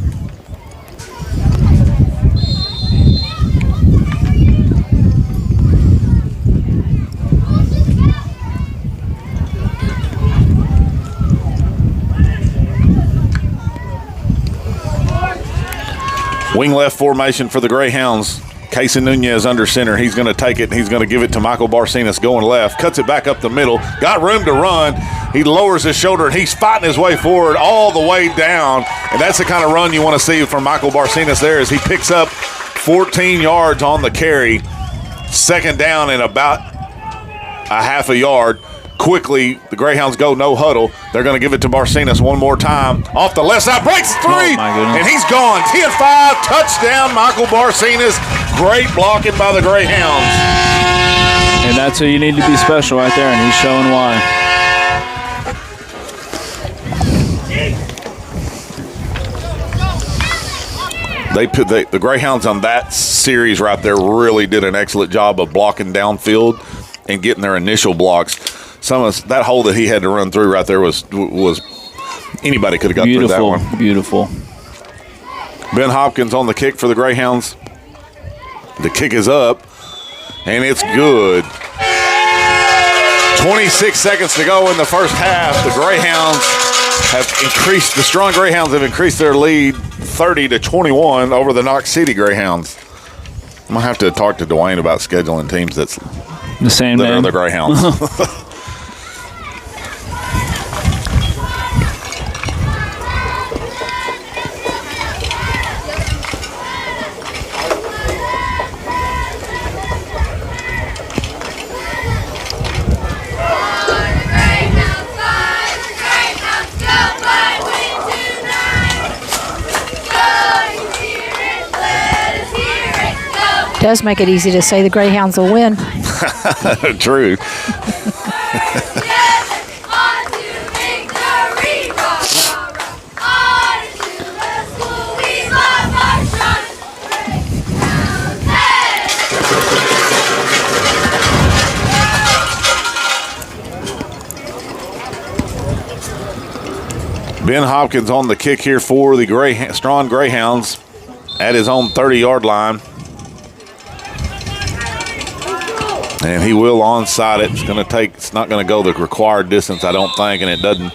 Wing left formation for the Greyhounds. Casey Nunez under center. He's going to take it. He's going to give it to Michael Barcenas going left. Cuts it back up the middle. Got room to run. He lowers his shoulder, and he's fighting his way forward all the way down. And that's the kind of run you want to see from Michael Barcenas there as he picks up 14 yards on the carry. Second down and about a half a yard. Quickly, the Greyhounds go no huddle. They're going to give it to Barcenas one more time. Off the left side, breaks three, and he's gone. 10-5, touchdown, Michael Barcenas. Great blocking by the Greyhounds. And that's who you need to be special right there, and he's showing why. The Greyhounds on that series right there really did an excellent job of blocking downfield and getting their initial blocks. Some of that hole that he had to run through right there was anybody could have got through that one. Beautiful. Ben Hopkins on the kick for the Greyhounds. The kick is up, and it's good. 26 seconds to go in the first half. The Strawn Greyhounds have increased their lead 30-21 over the Knox City Greyhounds. I'm going to have to talk to Dwayne about scheduling teams that's The same that name. are the Greyhounds. Does make it easy to say the Greyhounds will win. True. Ben Hopkins on the kick here for the Strawn Greyhounds at his own 30-yard line. And he will onside it. It's not going to go the required distance, I don't think, and it doesn't.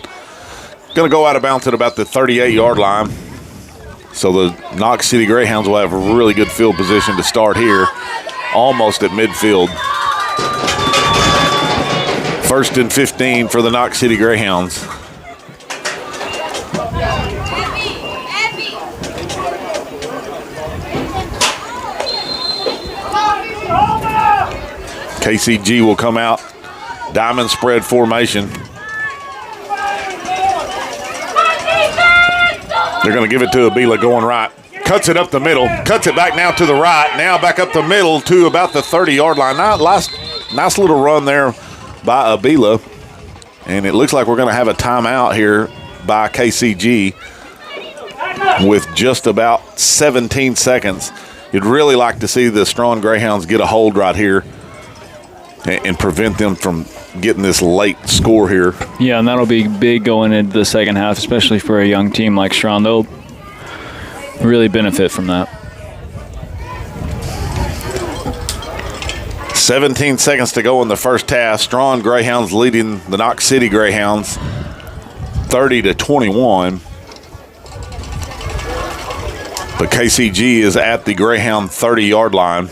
Going to go out of bounds at about the 38-yard line. So the Knox City Greyhounds will have a really good field position to start here, almost at midfield. 1st and 15 for the Knox City Greyhounds. KCG will come out, diamond spread formation. They're going to give it to Abila going right. Cuts it up the middle, cuts it back now to the right, now back up the middle to about the 30-yard line. Nice little run there by Abila. And it looks like we're going to have a timeout here by KCG with just about 17 seconds. You'd really like to see the Strawn Greyhounds get a hold right here and prevent them from getting this late score here. Yeah, and that'll be big going into the second half, especially for a young team like Strawn. They'll really benefit from that. 17 seconds to go in the first half. Strawn Greyhounds leading the Knox City Greyhounds 30-21. But KCG is at the Greyhound 30-yard line.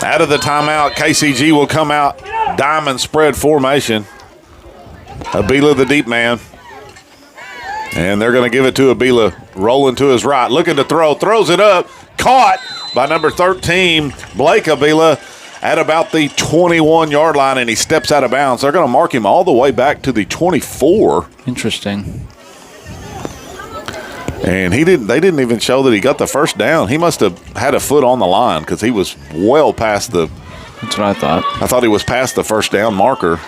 Out of the timeout, KCG will come out, diamond spread formation. Abila, the deep man. And they're going to give it to Abila, rolling to his right, looking to throw, throws it up, caught by number 13, Blake Abila, at about the 21-yard line, and he steps out of bounds. They're going to mark him all the way back to the 24. Interesting. And they didn't even show that he got the first down. He must have had a foot on the line because he was well past the. That's what I thought. I thought he was past the first down marker.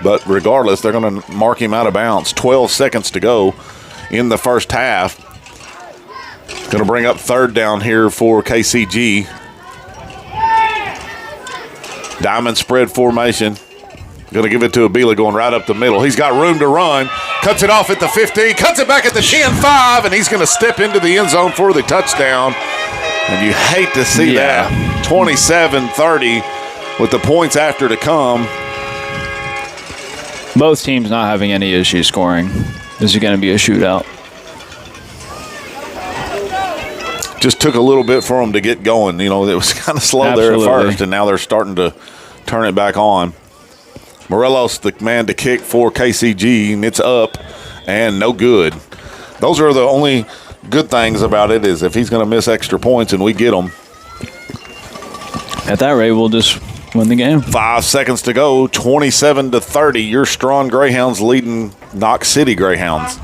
But regardless, they're going to mark him out of bounds. 12 seconds to go in the first half. Going to bring up third down here for KCG. Diamond spread formation. Going to give it to Abila going right up the middle. He's got room to run. Cuts it off at the 15. Cuts it back at the 10-5. And he's going to step into the end zone for the touchdown. And you hate to see that. 27-30 with the points after to come. Both teams not having any issues scoring. This is going to be a shootout. Just took a little bit for them to get going. You know, it was kind of slow there at first, and now they're starting to turn it back on. Morelos, the man to kick for KCG, and it's up and no good. Those are the only good things about it, is if he's going to miss extra points and we get them. At that rate, we'll just win the game. 5 seconds to go, 27-30. Your Strawn Greyhounds leading Knox City Greyhounds.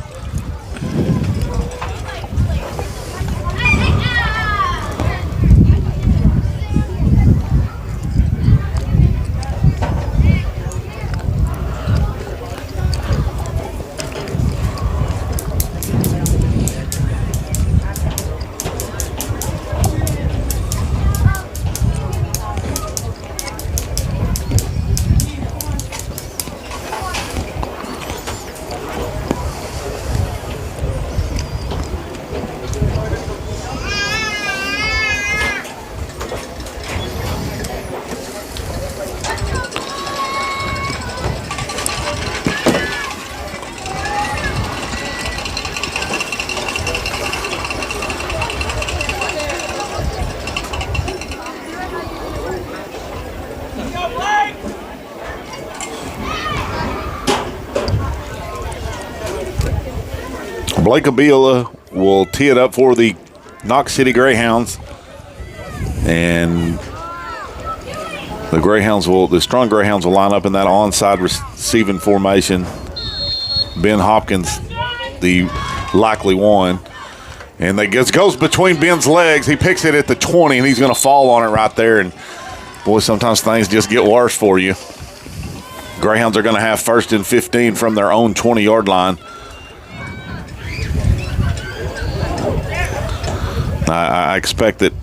Blake Abila will tee it up for the Knox City Greyhounds. And the Strawn Greyhounds will line up in that onside receiving formation. Ben Hopkins, the likely one. And it goes between Ben's legs. He picks it at the 20, and he's going to fall on it right there. And, boy, sometimes things just get worse for you. Greyhounds are going to have 1st and 15 from their own 20-yard line. I expect that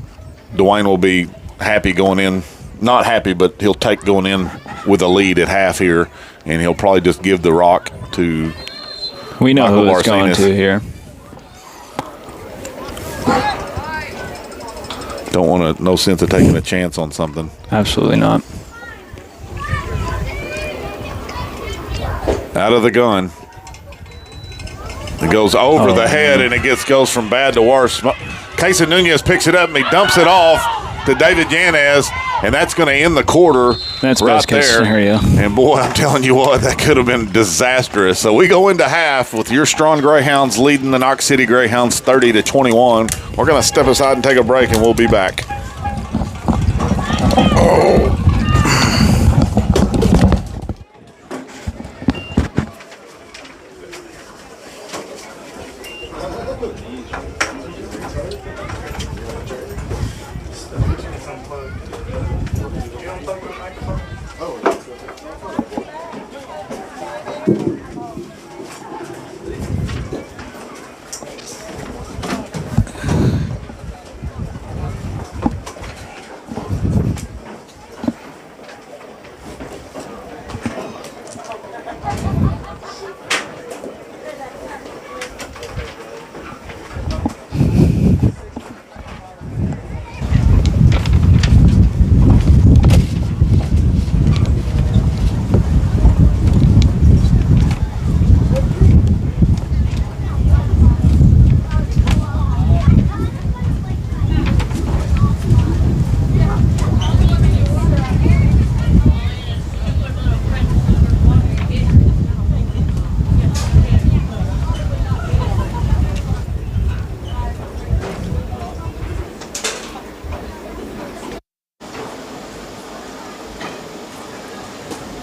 Dwayne will be happy going in. Not happy, but he'll take going in with a lead at half here, and he'll probably just give the rock to We know Michael who it's going Barcenas. to here. No sense of taking a chance on something. Absolutely not. Out of the gun. It goes over the head, and it goes from bad to worse. Casey Nunez picks it up, and he dumps it off to David Yanez, and that's going to end the quarter. That's right best case there. scenario. And, boy, I'm telling you what, that could have been disastrous. So we go into half with your Strawn Greyhounds leading the Knox City Greyhounds 30-21. We're going to step aside and take a break, and we'll be back.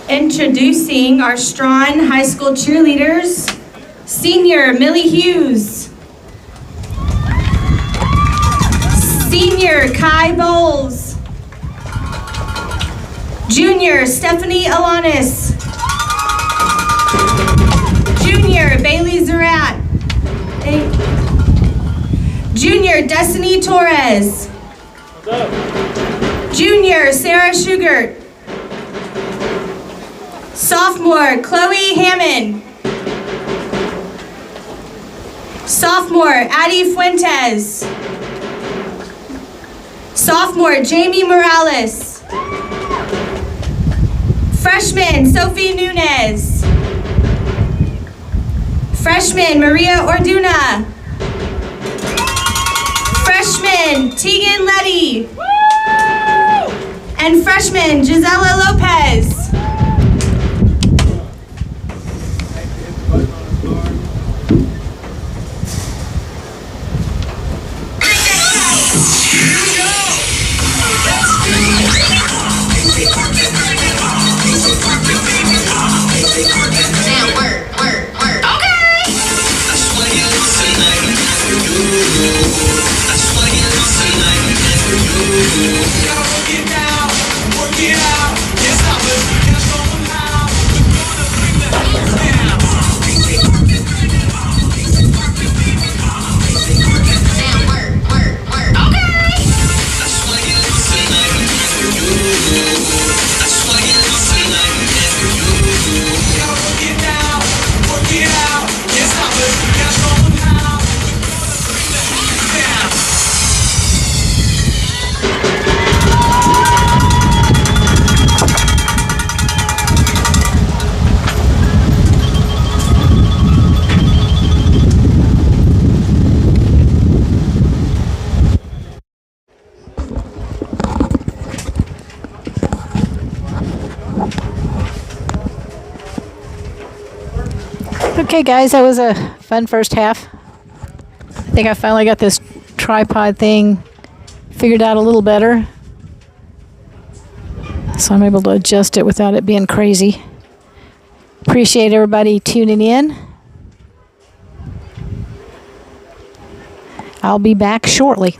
Introducing our Strawn High School cheerleaders, Senior Millie Hughes, Senior Kai Bowles, Junior Stephanie Alanis, Junior Bailey Zarat, Junior Destiny Torres, Junior Sarah Schugert, Sophomore Chloe Hammond, Sophomore Addie Fuentes, Sophomore Jamie Morales, Freshman Sophie Nunez, Freshman Maria Orduna, Freshman Tegan Letty, and Freshman Gisela Lopez. Okay, guys, that was a fun first half. think I finally got this tripod thing figured out a little better. So I'm able to adjust it without it being crazy. Appreciate everybody tuning in. I'll be back shortly.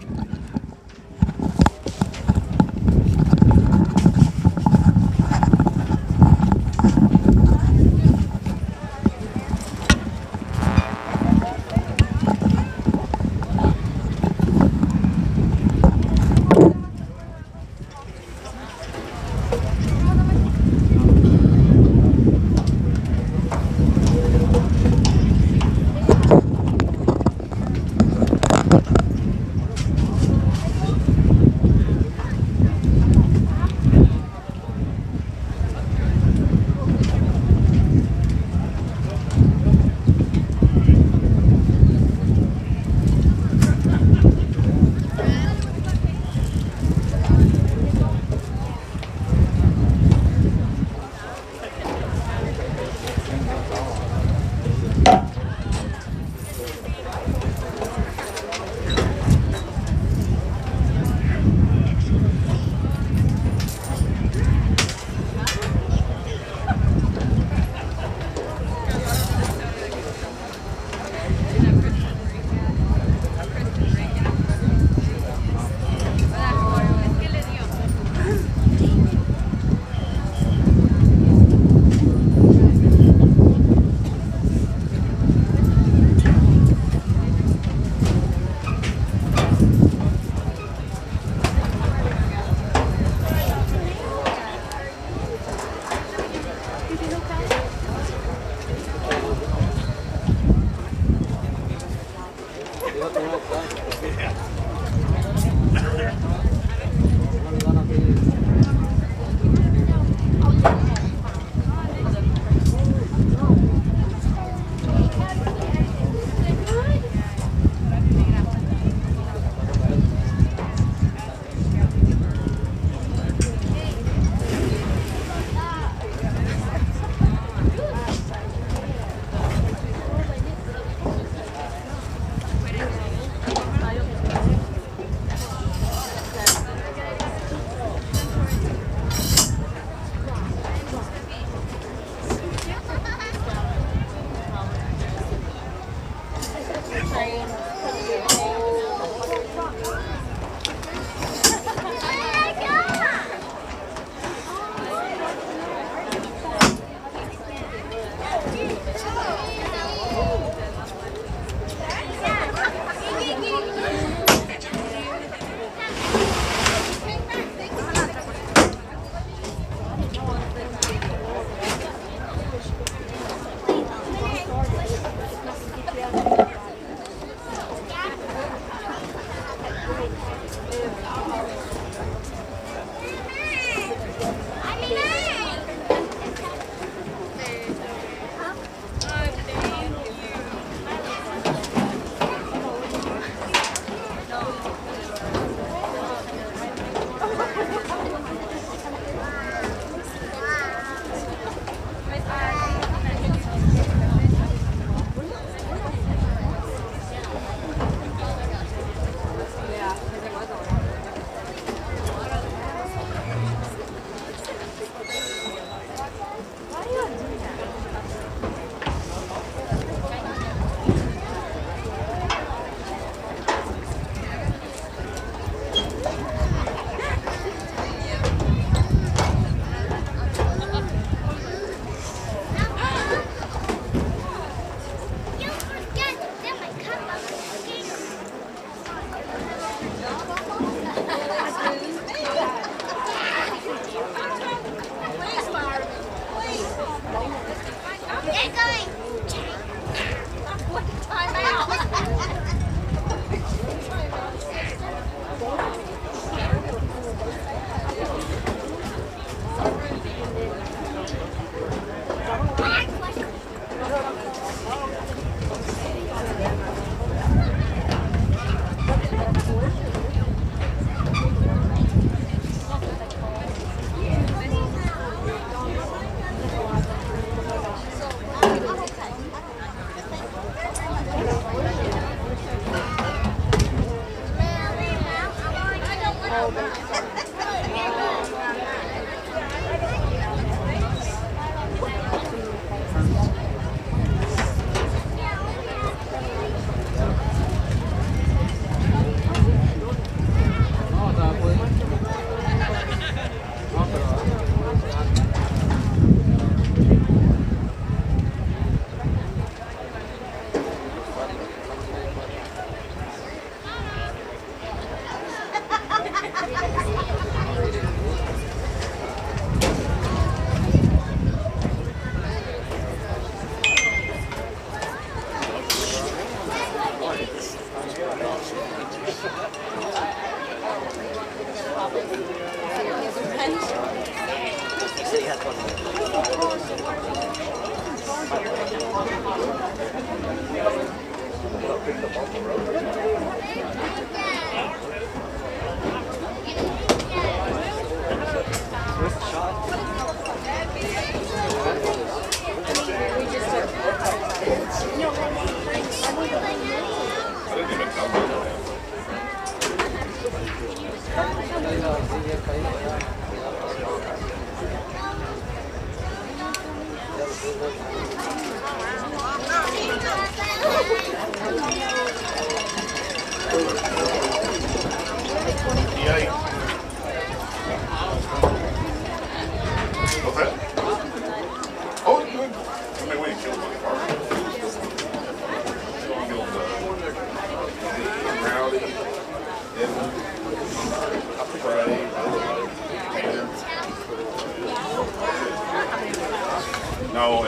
No,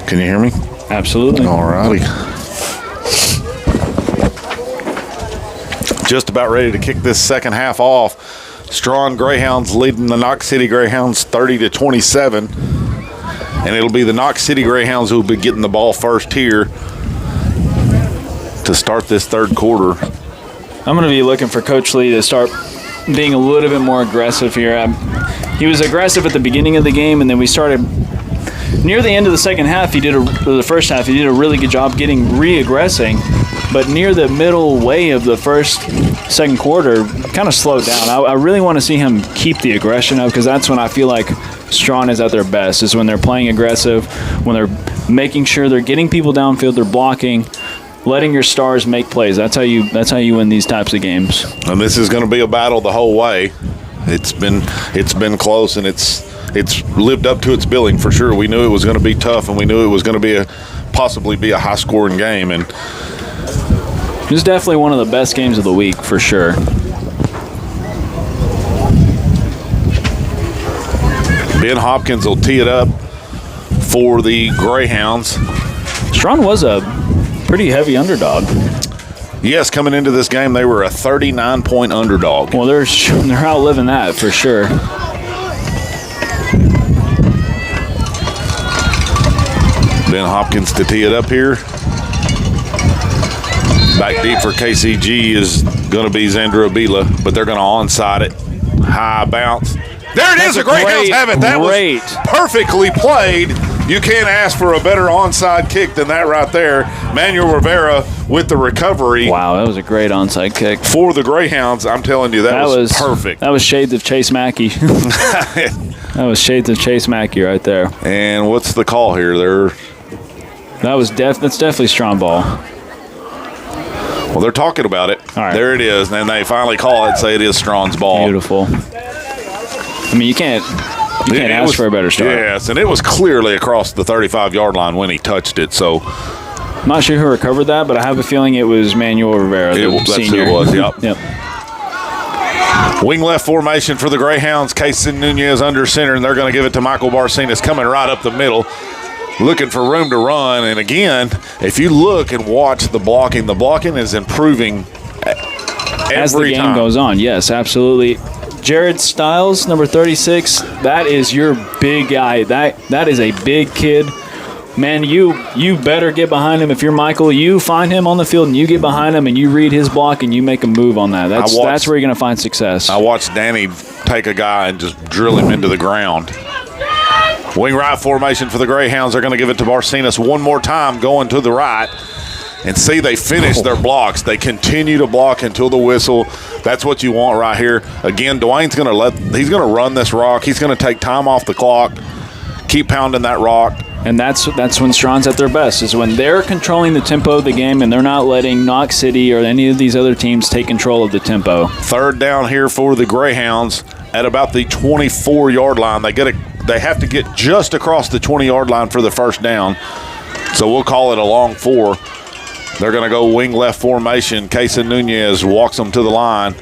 Can you hear me? Absolutely. All righty. Just about ready to kick this second half off. Strawn Greyhounds leading the Knox City Greyhounds 30-27. And it'll be the Knox City Greyhounds who will be getting the ball first here to start this third quarter. I'm going to be looking for Coach Lee to start being a little bit more aggressive here. He was aggressive at the beginning of the game, and then we started near the end of the second half. The first half, he did a really good job getting re-aggressing, but near the middle way of the second quarter, kind of slowed down. I really want to see him keep the aggression up, because that's when I feel like Strawn is at their best, is when they're playing aggressive, when they're making sure they're getting people downfield, they're blocking, letting your stars make plays. That's how you win these types of games. And this is going to be a battle the whole way. It's been close, and it's lived up to its billing for sure. We knew it was going to be tough, and we knew it was going to possibly be a high-scoring game. And this is definitely one of the best games of the week for sure. Ben Hopkins will tee it up for the Greyhounds. Strawn was a pretty heavy underdog. Yes, coming into this game, they were a 39-point underdog. Well, they're outliving that for sure. Ben Hopkins to tee it up here. Back deep for KCG is going to be Xandra Abila, but they're going to onside it. High bounce. There it is. The Greyhounds have it. That was perfectly played. You can't ask for a better onside kick than that right there. Manuel Rivera with the recovery. Wow, that was a great onside kick. For the Greyhounds, I'm telling you, that was perfect. That was shades of Chase Mackey. That was shades of Chase Mackey right there. And what's the call here? That's definitely Strawn ball. Well, they're talking about it. All right. There it is. And they finally call it and say it is Strawn's ball. Beautiful. I mean, you can't ask for a better start. Yes, and it was clearly across the 35-yard line when he touched it. So I'm not sure who recovered that, but I have a feeling it was Manuel Rivera, the senior. That's who it was, yep. Yep. Wing left formation for the Greyhounds. Casey Nunez under center, and they're going to give it to Michael Barcinas coming right up the middle, looking for room to run. And again, if you look and watch the blocking is improving as the game goes on. Yes, absolutely. Jared Stiles, number 36, that is your big guy. That is a big kid. Man, you better get behind him. If you're Michael, you find him on the field and you get behind him and you read his block and you make a move on that. That's where you're going to find success. I watched Danny take a guy and just drill him into the ground. Wing right formation for the Greyhounds. They're going to give it to Barcinas one more time, going to the right. And see, they finish their blocks. They continue to block until the whistle. That's what you want right here. Again, Dwayne's he's going to run this rock. He's going to take time off the clock, keep pounding that rock. And that's when Strawn's at their best, is when they're controlling the tempo of the game and they're not letting Knox City or any of these other teams take control of the tempo. Third down here for the Greyhounds at about the 24-yard line. They have to get just across the 20-yard line for the first down. So we'll call it a long 4. They're going to go wing left formation. Casey Nunez walks them to the line.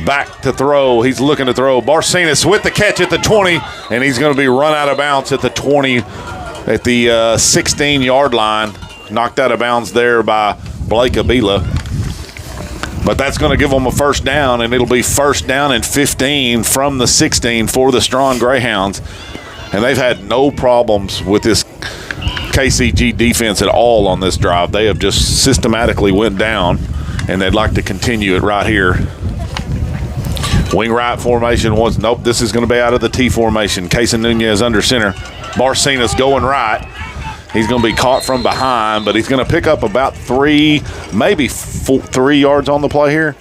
Back to throw. He's looking to throw. Barcinas with the catch at the 20, and he's going to be run out of bounds at the 20, at the 16-yard line. Knocked out of bounds there by Blake Abila. But that's going to give them a first down, and it'll be first down and 15 from the 16 for the Strawn Greyhounds. And they've had no problems with this KCG defense at all on this drive. They have just systematically went down, and they'd like to continue it right here. Wing right formation was, nope, this is going to be out of the T formation. Casey Nunez under center. Barcena's going right. He's going to be caught from behind, but he's going to pick up about 3, maybe 3 yards on the play here.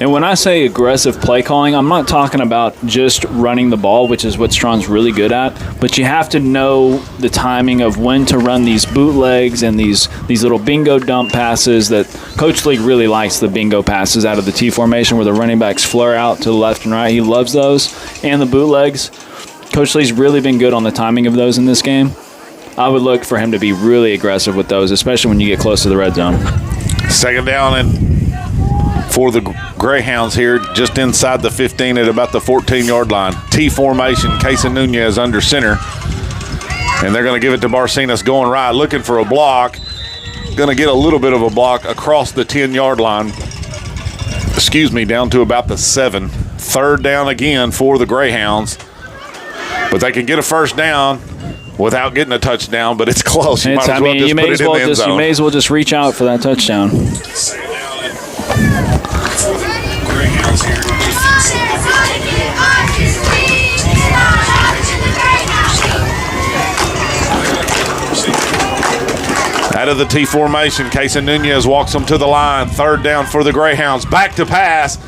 And when I say aggressive play calling, I'm not talking about just running the ball, which is what Strawn's really good at, but you have to know the timing of when to run these bootlegs and these little bingo dump passes that Coach League really likes, the bingo passes out of the T formation where the running backs flare out to the left and right. He loves those. And the bootlegs. Coach Lee's really been good on the timing of those in this game. I would look for him to be really aggressive with those, especially when you get close to the red zone. Second down and for the Greyhounds here, just inside the 15 at about the 14-yard line. T formation, Casey Nunez under center. And they're going to give it to Barcenas going right, looking for a block. Going to get a little bit of a block across the 10-yard line. Down to about the 7. Third down again for the Greyhounds. But they can get a first down without getting a touchdown, but it's close. You may as well just reach out for that touchdown. Out of the T formation, Casey Nunez walks them to the line. Third down for the Greyhounds. Back to pass.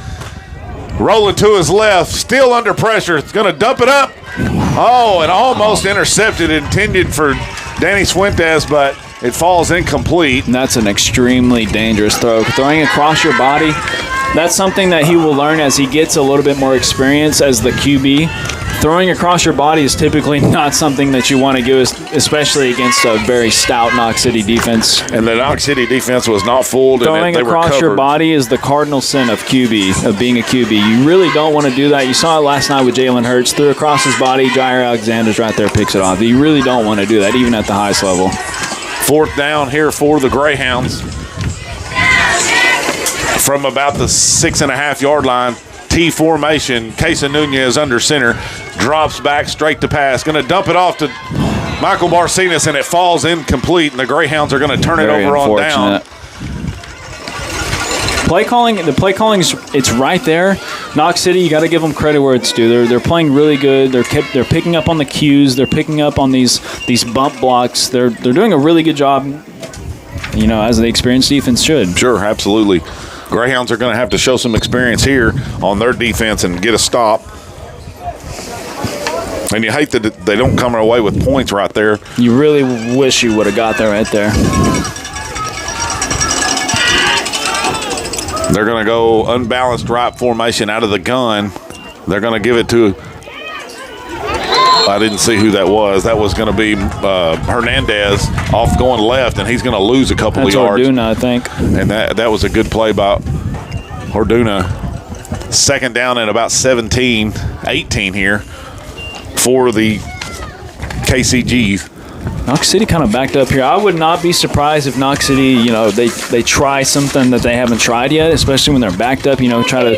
Rolling to his left. Still under pressure. It's going to dump it up. Oh, and almost intercepted. Intended for Danny Fuentes, but it falls incomplete. And that's an extremely dangerous throw. Throwing across your body, that's something that he will learn as he gets a little bit more experience as the QB. Throwing across your body is typically not something that you want to do, especially against a very stout Knox City defense. And the Knox City defense was not fooled. Throwing across your body is the cardinal sin of QB, of being a QB. You really don't want to do that. You saw it last night with Jalen Hurts. Threw across his body. Jair Alexander's right there, picks it off. You really don't want to do that, even at the highest level. Fourth down here for the Greyhounds. From about the 6.5-yard line. T formation, Casey Nunez under center, drops back straight to pass, going to dump it off to Michael Barcenas, and it falls incomplete, and the Greyhounds are going to turn it over on down. The play calling, it's right there. Knox City, you got to give them credit where it's due. They're playing really good. They're picking up on the cues. They're picking up on these bump blocks. They're doing a really good job, as the experienced defense should. Sure, absolutely. Greyhounds are going to have to show some experience here on their defense and get a stop. And you hate that they don't come away with points right there. You really wish you would have got there right there. They're going to go unbalanced right formation out of the gun. They're going to give it to, I didn't see who that was. That was going to be Hernandez off going left, and he's going to lose a couple of yards. Orduna, I think. And that was a good play by Orduna. Second down at about 17, 18 here for the KCGs. Knox City kind of backed up here. I would not be surprised if Knox City, they try something that they haven't tried yet, especially when they're backed up, try to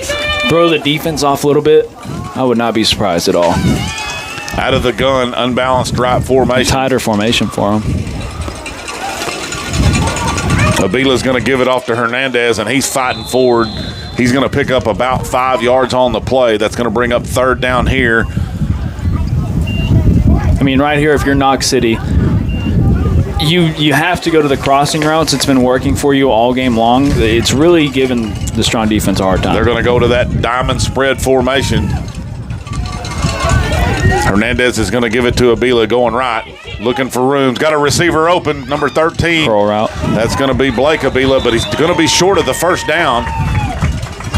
throw the defense off a little bit. I would not be surprised at all. Out of the gun, unbalanced right formation. Tighter formation for him. Abila's going to give it off to Hernandez, and he's fighting forward. He's going to pick up about 5 yards on the play. That's going to bring up third down here. Right here, if you're Knox City, you have to go to the crossing routes. It's been working for you all game long. It's really given the Strawn defense a hard time. They're going to go to that diamond spread formation. Hernandez is going to give it to Abila going right, looking for rooms. Got a receiver open, number 13. Curl route. That's going to be Blake Abila, but he's going to be short of the first down.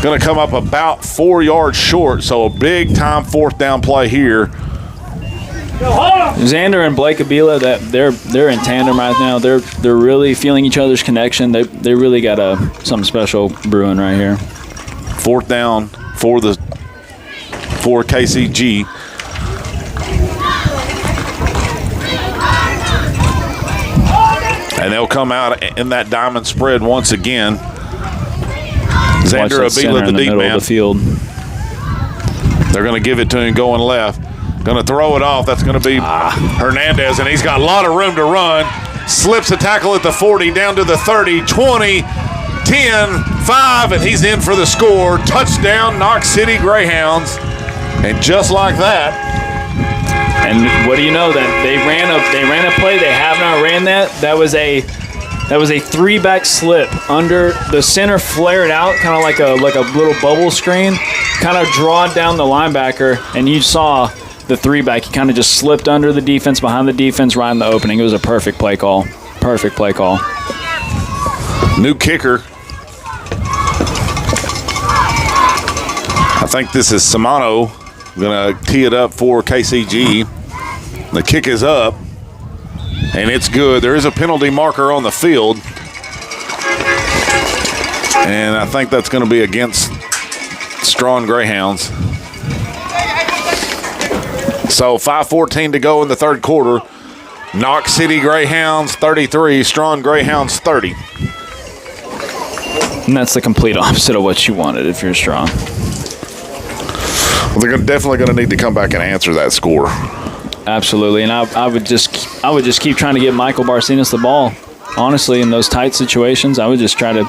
Going to come up about 4 yards short, so a big-time fourth down play here. Xander and Blake Abila, they're in tandem right now. They're really feeling each other's connection. They really got something special brewing right here. Fourth down for KCG. And they'll come out in that diamond spread once again. Watch Xander that center Avila, the in the deep middle man. of the field. They're going to give it to him going left. Going to throw it off. That's going to be Hernandez, and he's got a lot of room to run. Slips a tackle at the 40, down to the 30, 20, 10, 5, and he's in for the score. Touchdown, Knox City Greyhounds. And just like that. And what do you know? That they ran a play. They have not ran that. That was a 3-back slip under the center, flared out, kind of like a little bubble screen, kind of drawn down the linebacker, and you saw the 3-back. He kind of just slipped under the defense, behind the defense, right in the opening. It was a perfect play call. Perfect play call. New kicker. I think this is Samano going to tee it up for KCG. The kick is up, and it's good. There is a penalty marker on the field, and I think that's going to be against Strawn Greyhounds. So 5:14 to go in the third quarter. Knox City Greyhounds 33, Strawn Greyhounds 30. And that's the complete opposite of what you wanted if you're Strong. Well, they're definitely going to need to come back and answer that score. Absolutely, and I would just keep trying to get Michael Barcenas the ball. Honestly, in those tight situations, I would just try to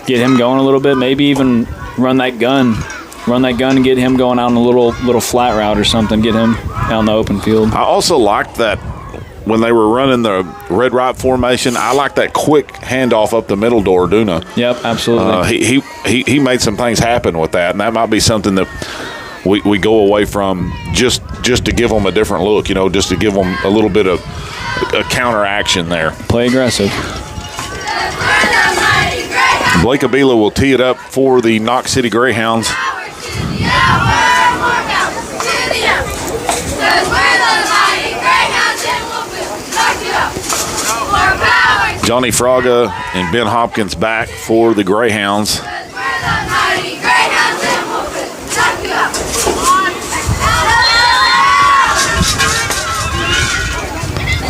get him going a little bit. Maybe even run that gun and get him going out on a little flat route or something. Get him out in the open field. I also liked that when they were running the red right formation. I like that quick handoff up the middle to Orduna. Yep, absolutely. He made some things happen with that, and that might be something that we go away from just to give them a different look, just to give them a little bit of a counter action there. Play aggressive. Blake Abila will tee it up for the Knox City Greyhounds. Johnny Fraga and Ben Hopkins back for the Greyhounds.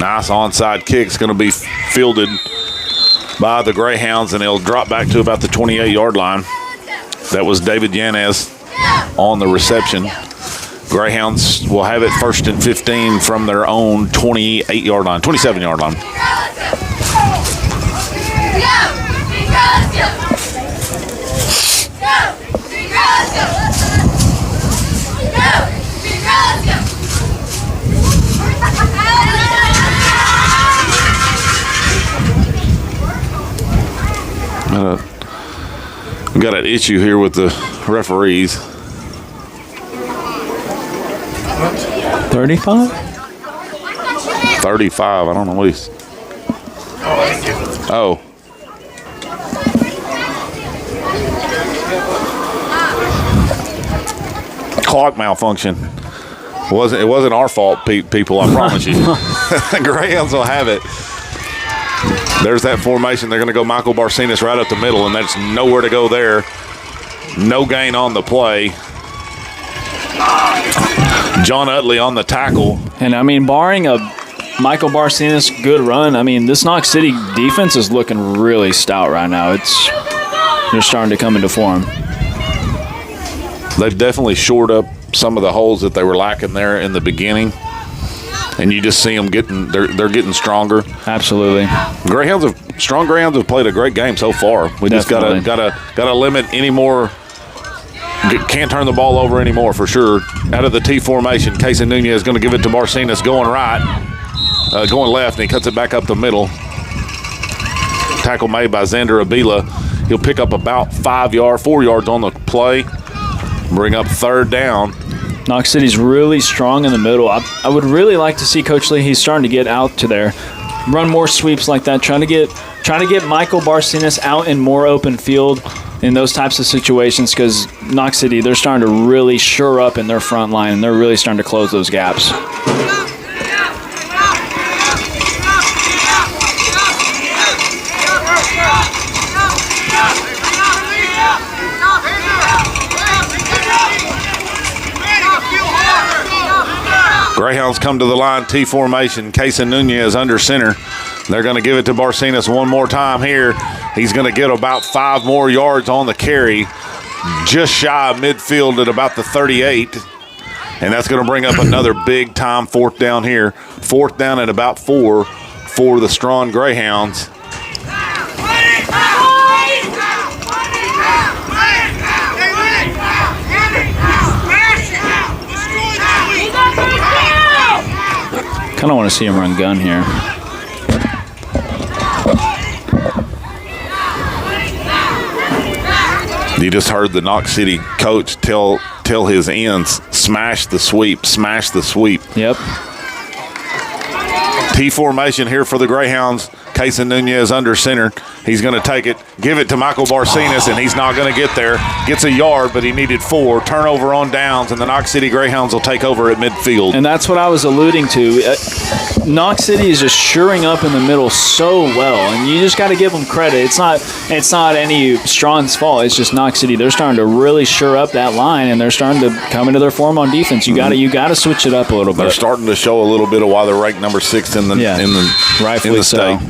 Nice onside kick. It's going to be fielded by the Greyhounds, and it'll drop back to about the 28-yard line. That was David Yanez on the reception. Greyhounds will have it 1st and 15 from their own 27-yard line. We got an issue here with the referees. 35? 35. I don't know what he's. Oh. Clock malfunction. It wasn't our fault, people, I promise you. Greyhounds will have it. There's that formation. They're going to go Michael Barcenas right up the middle, and that's nowhere to go there. No gain on the play. John Utley on the tackle. And, barring a Michael Barcenas good run, this Knox City defense is looking really stout right now. They're starting to come into form. They've definitely shored up some of the holes that they were lacking there in the beginning. And you just see them they're getting stronger. Absolutely. Strong Greyhounds have played a great game so far. We Definitely. just gotta limit any more. Can't turn the ball over anymore for sure. Out of the T formation, Casey Nunez is going to give it to Barcenas going going left, and he cuts it back up the middle. Tackle made by Xander Abila. He'll pick up about 4 yards on the play. Bring up 3rd down. Knox City's really strong in the middle. I would really like to see Coach Lee. He's starting to get out to there, run more sweeps like that. Trying to get Michael Barcenas out in more open field in those types of situations, because Knox City, they're starting to really shore up in their front line, and they're really starting to close those gaps. Greyhounds come to the line, T formation. Casey Nunez under center. They're going to give it to Barcenas one more time here. He's going to get about 5 more yards on the carry, just shy of midfield at about the 38. And that's going to bring up another big-time 4th down here. 4th down at about 4 for the Strawn Greyhounds. Kind of want to see him run gun here. You just heard the Knox City coach tell his ends, smash the sweep, smash the sweep. Yep. T formation here for the Greyhounds. Casey Nunez under center. He's going to take it, give it to Michael Barcenas, and he's not going to get there. Gets a yard, but he needed 4. Turnover on downs, and the Knox City Greyhounds will take over at midfield. And that's what I was alluding to. Knox City is just shoring up in the middle so well, and you just got to give them credit. It's not any Strawn's fault. It's just Knox City. They're starting to really shore up that line, and they're starting to come into their form on defense. You got to switch it up a little bit. They're starting to show a little bit of why they're ranked number 6 in the rightfully state.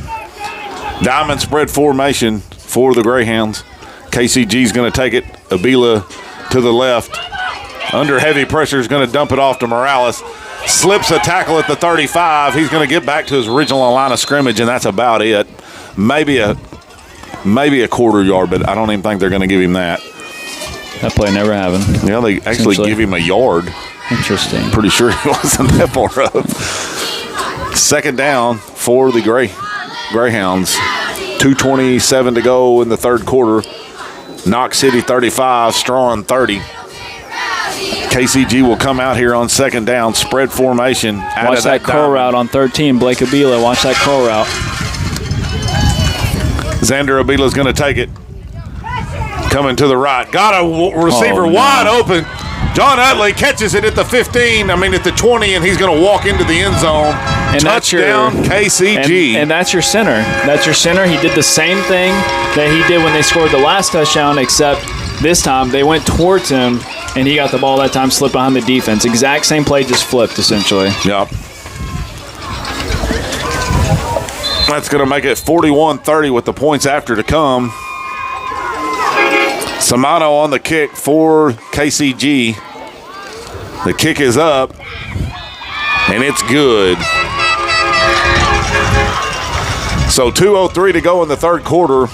Diamond spread formation for the Greyhounds. KCG's going to take it. Abila to the left. Under heavy pressure is going to dump it off to Morales. Slips a tackle at the 35. He's going to get back to his original line of scrimmage, and that's about it. Maybe a quarter yard, but I don't even think they're going to give him that. That play never happened. Yeah, they actually give him a yard. Interesting. Pretty sure he wasn't that far up. 2nd down for the Greyhounds. 2:27 to go in the 3rd quarter. Knox City 35, Strawn 30. KCG will come out here on 2nd down, spread formation. Watch that curl route on 13, Blake Abila. Watch that curl route. Xander Abila's going to take it. Coming to the right. Got a receiver wide open. John Utley catches it at the 15, at the 20, and he's going to walk into the end zone. And touchdown, KCG. And that's your center. That's your center. He did the same thing that he did when they scored the last touchdown, except this time they went towards him, and he got the ball that time, slipped behind the defense. Exact same play, just flipped, essentially. Yep. That's going to make it 41-30 with the points after to come. Samano on the kick for KCG. The kick is up, and it's good. So 2:03 to go in the 3rd quarter.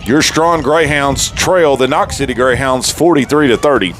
Your Strawn Greyhounds trail the Knox City Greyhounds 43-30.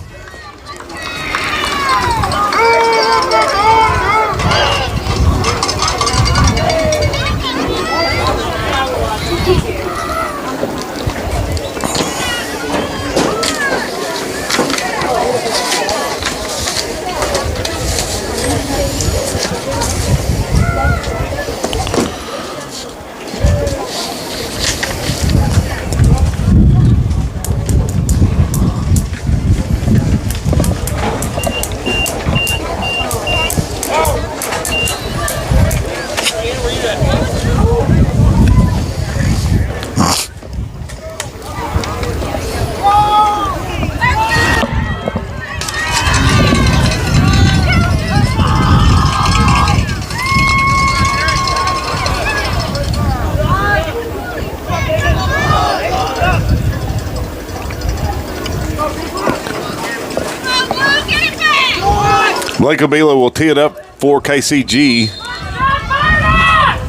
Blake Abila will tee it up for KCG.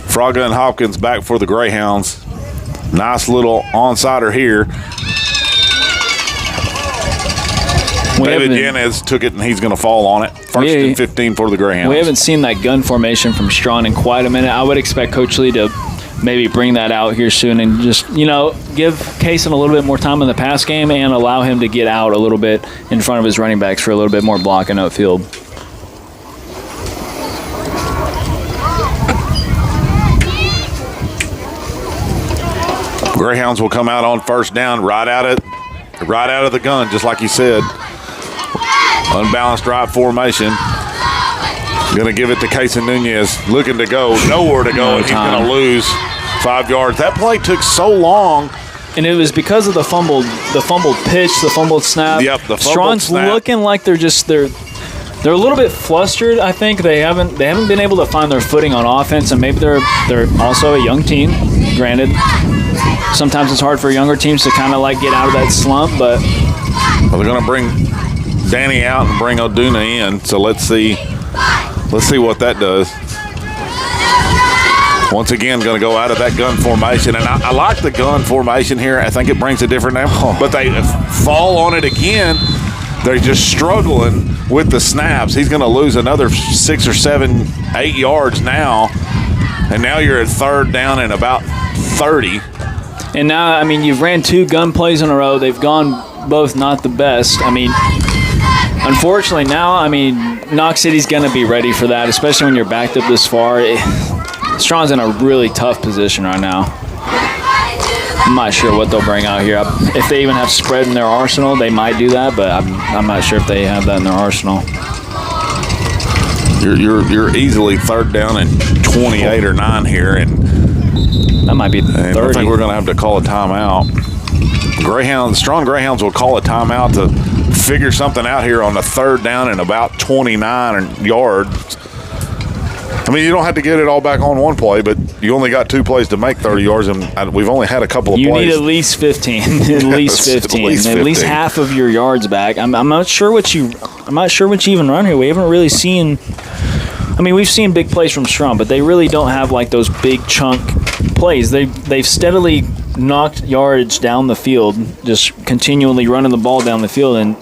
Fraga and Hopkins back for the Greyhounds. Nice little onside here. David Yanez took it, and he's going to fall on it. First and 15 for the Greyhounds. We haven't seen that gun formation from Strawn in quite a minute. I would expect Coach Lee to maybe bring that out here soon and just, give Kaysen a little bit more time in the pass game and allow him to get out a little bit in front of his running backs for a little bit more blocking upfield. Greyhounds will come out on 1st down right out of the gun, just like you said. Unbalanced drive formation. Going to give it to Casey Nunez. Looking to go. Nowhere to go. And he's going to lose 5 yards. That play took so long. And it was because of the fumbled pitch, the fumbled snap. Yep, the fumbled Strawn's snap. looking like they're They're a little bit flustered. I think they haven't been able to find their footing on offense, and maybe they're also a young team. Granted, sometimes it's hard for younger teams to kind of like get out of that slump, but Well, they're going to bring Danny out and bring Oduna in. So let's see what that does. Once again, going to go out of that gun formation. And I like the gun formation here. I think it brings a different name. But they fall on it again. They're just struggling with the snaps. He's going to lose another 6 or 7, 8 yards now. And now you're at third down and about 30. And now, I mean, you've ran 2 gun plays in a row. They've gone both not the best. I mean, unfortunately now, I mean, Knox City's going to be ready for that, especially when you're backed up this far. Strawn's in a really tough position right now. I'm not sure what they'll bring out here. If they even have spread in their arsenal, they might do that, but I'm not sure if they have that in their arsenal. You're easily third down and 28 or 9 here, and that might be 30. I think we're going to have to call a timeout. Strawn Greyhounds will call a timeout to figure something out here on the third down and about 29 yards. I mean, you don't have to get it all back on one play, but you only got 2 plays to make 30 yards, and we've only had a couple of plays. You need at least 15. At least 15. At least half of your yards back. I'm not sure what you even run here. We haven't really seen. I mean, we've seen big plays from Strawn, but they really don't have like those big chunk plays. They've steadily knocked yardage down the field, just continually running the ball down the field. And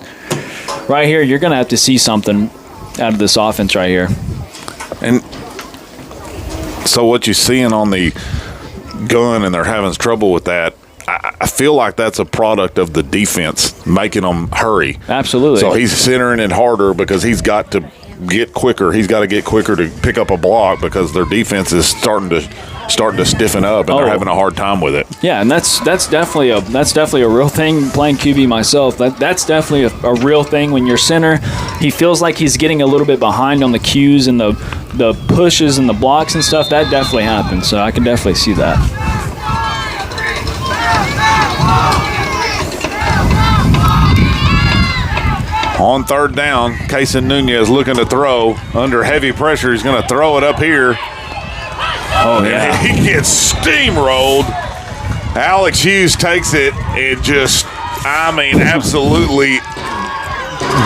right here, you're going to have to see something out of this offense right here. And so what you're seeing on the gun, and they're having trouble with that, I feel like that's a product of the defense making them hurry. Absolutely. So he's centering it harder because he's got to get quicker. He's got to get quicker to pick up a block because their defense is starting to stiffen up, and they're having a hard time with it. Yeah, and that's definitely a real thing. Playing QB myself, that's definitely a real thing. When your center, he feels like he's getting a little bit behind on the cues and the pushes and the blocks and stuff. That definitely happens. So I can definitely see that. On third down, Kaysen Nunez looking to throw under heavy pressure. He's going to throw it up here. Oh, yeah. And he gets steamrolled. Alex Hughes takes it and just, absolutely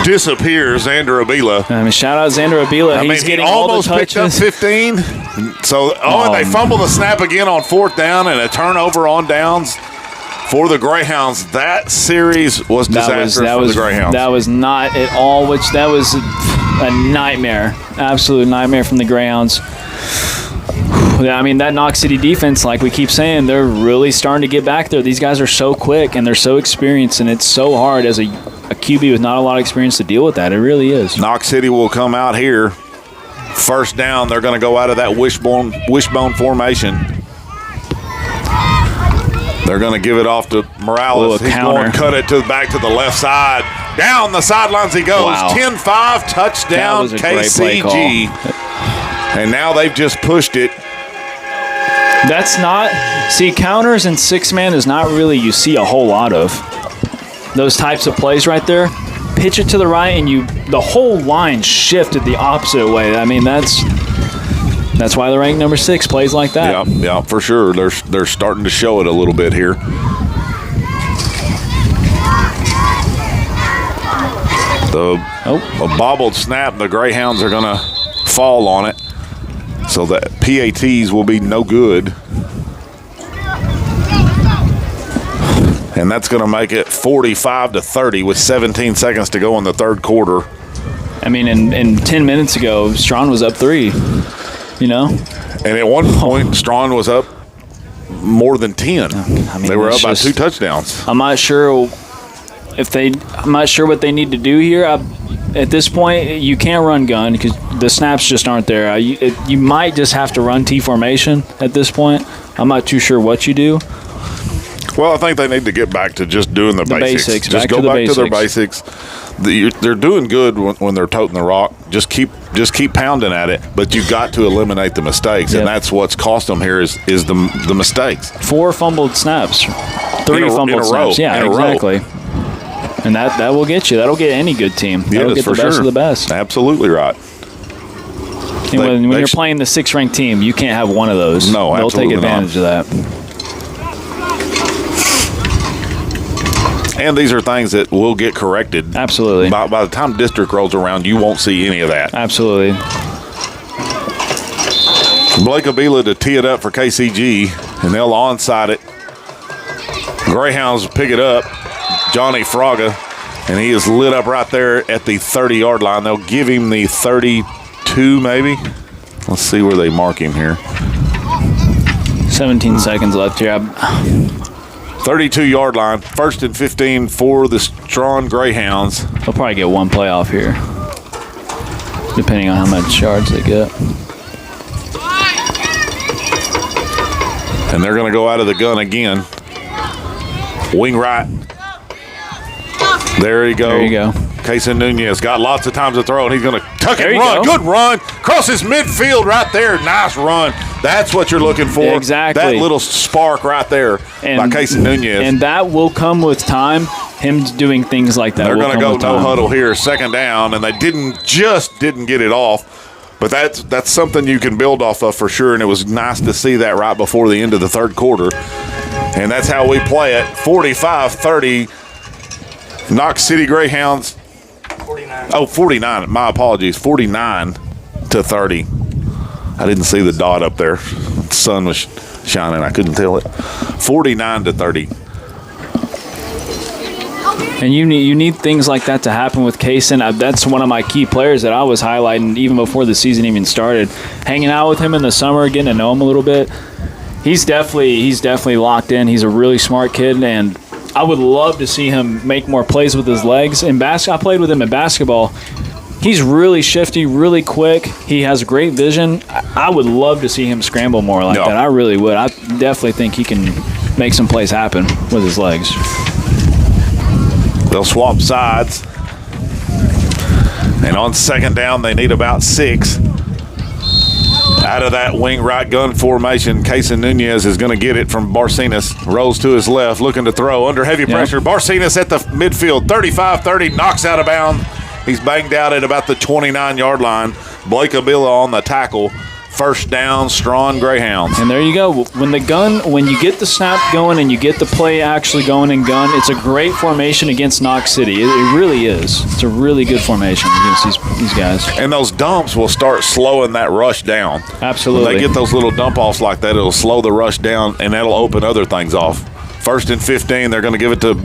disappears Xander Abila. I mean, shout out Xander Abila. He's getting all the almost picked up touches. 15. So, and they fumble the snap again on fourth down, and a turnover on downs for the Greyhounds. That series was disastrous for the Greyhounds. That was not at all, that was a nightmare. Absolute nightmare from the Greyhounds. I mean, that Knox City defense, like we keep saying, they're really starting to get back there. These guys are so quick and they're so experienced, and it's so hard as a QB with not a lot of experience to deal with that. It really is. Knox City will come out here. First down, they're going to go out of that wishbone formation. They're going to give it off to Morales. He's going to cut it back to the left side. Down the sidelines he goes. Wow. 10-5 touchdown KCG. And now they've just pushed it. That's not – see, counters and six-man is not really you see a whole lot of. Those types of plays right there. Pitch it to the right, and the whole line shifted the opposite way. I mean, that's why they're ranked number 6, plays like that. Yeah, for sure. They're starting to show it a little bit here. A bobbled snap, the Greyhounds are going to fall on it. So the PATs will be no good. And that's going to make it 45-30 with 17 seconds to go in the third quarter. I mean, in 10 minutes ago, Strawn was up 3, you know? And at one point, Strawn was up more than 10. I mean, they were up by 2 touchdowns. I'm not sure what they need to do here. At this point, you can't run gun because the snaps just aren't there. You might just have to run T formation at this point. I'm not too sure what you do. Well, I think they need to get back to just doing the basics. Just go back to their basics. They're doing good when they're toting the rock. Just keep pounding at it, but you've got to eliminate the mistakes, and that's what's cost them here is the mistakes. 4 fumbled snaps, 3 fumbled snaps. Yeah, exactly. And that will get you. That'll get any good team. That'll get the best of the best. Absolutely right. And when you're playing the 6th-ranked team, you can't have one of those. No, they'll absolutely take advantage of that. And these are things that will get corrected. Absolutely. By the time district rolls around, you won't see any of that. Absolutely. Blake Abila to tee it up for KCG, and they'll onside it. Greyhounds pick it up. Johnny Fraga, and he is lit up right there at the 30-yard line. They'll give him the 32, maybe. Let's see where they mark him here. 17 seconds left here. 32-yard line, 1st and 15 for the Strawn Greyhounds. They'll probably get one playoff here, depending on how much yards they get. And they're going to go out of the gun again. Wing right. There you go. There you go. Casey Nunez got lots of times to throw, and he's going to tuck and run. Go. Good run. Crosses midfield right there. Nice run. That's what you're looking for. Exactly. That little spark right there by Casey Nunez. And that will come with time, him doing things like that. They're going to go no huddle here, 2nd down, and they didn't get it off. But that's something you can build off of for sure, and it was nice to see that right before the end of the 3rd quarter. And that's how we play it. 45-30. Knox City Greyhounds. 49. My apologies. 49-30. I didn't see the dot up there. The sun was shining. I couldn't tell it. 49-30. And you need things like that to happen with Kaysen. That's one of my key players that I was highlighting even before the season even started. Hanging out with him in the summer, getting to know him a little bit. He's definitely locked in. He's a really smart kid, and I would love to see him make more plays with his legs. I played with him in basketball. He's really shifty, really quick. He has great vision. I would love to see him scramble more like that. I really would. I definitely think he can make some plays happen with his legs. They'll swap sides. And on 2nd down, they need about 6. Out of that wing right gun formation, Casey Nunez is going to get it from Barcenas. Rolls to his left, looking to throw. Under heavy pressure. Barcenas at the midfield. 35-30, knocks out of bounds. He's banged out at about the 29-yard line. Blake Abila on the tackle. 1st down, Strawn Greyhounds. And there you go. When you get the snap going and you get the play actually going in gun, it's a great formation against Knox City. It really is. It's a really good formation against these guys. And those dumps will start slowing that rush down. Absolutely. When they get those little dump offs like that, it'll slow the rush down, and that'll open other things off. 1st and 15, they're going to give it to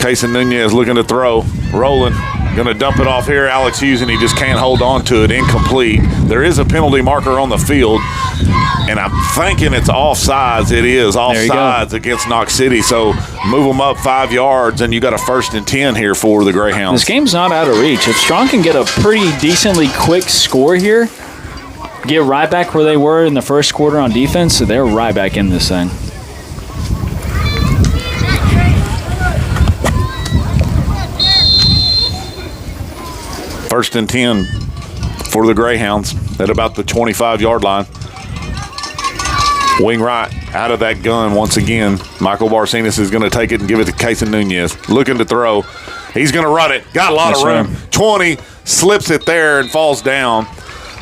Casey Nunez looking to throw. Rolling. Going to dump it off here. Alex Hughes, and he just can't hold on to it. Incomplete. There is a penalty marker on the field, and I'm thinking it's offsides. It is offsides against Knox City. So move them up 5 yards, and you got a 1st and 10 here for the Greyhounds. This game's not out of reach. If Strawn can get a pretty decently quick score here, get right back where they were in the 1st quarter on defense, so they're right back in this thing. First and 10 for the Greyhounds at about the 25-yard line. Wing right out of that gun once again. Michael Barcenas is going to take it and give it to Casey Nunez. Looking to throw. He's going to run it. Got a lot of room. 20, slips it there and falls down.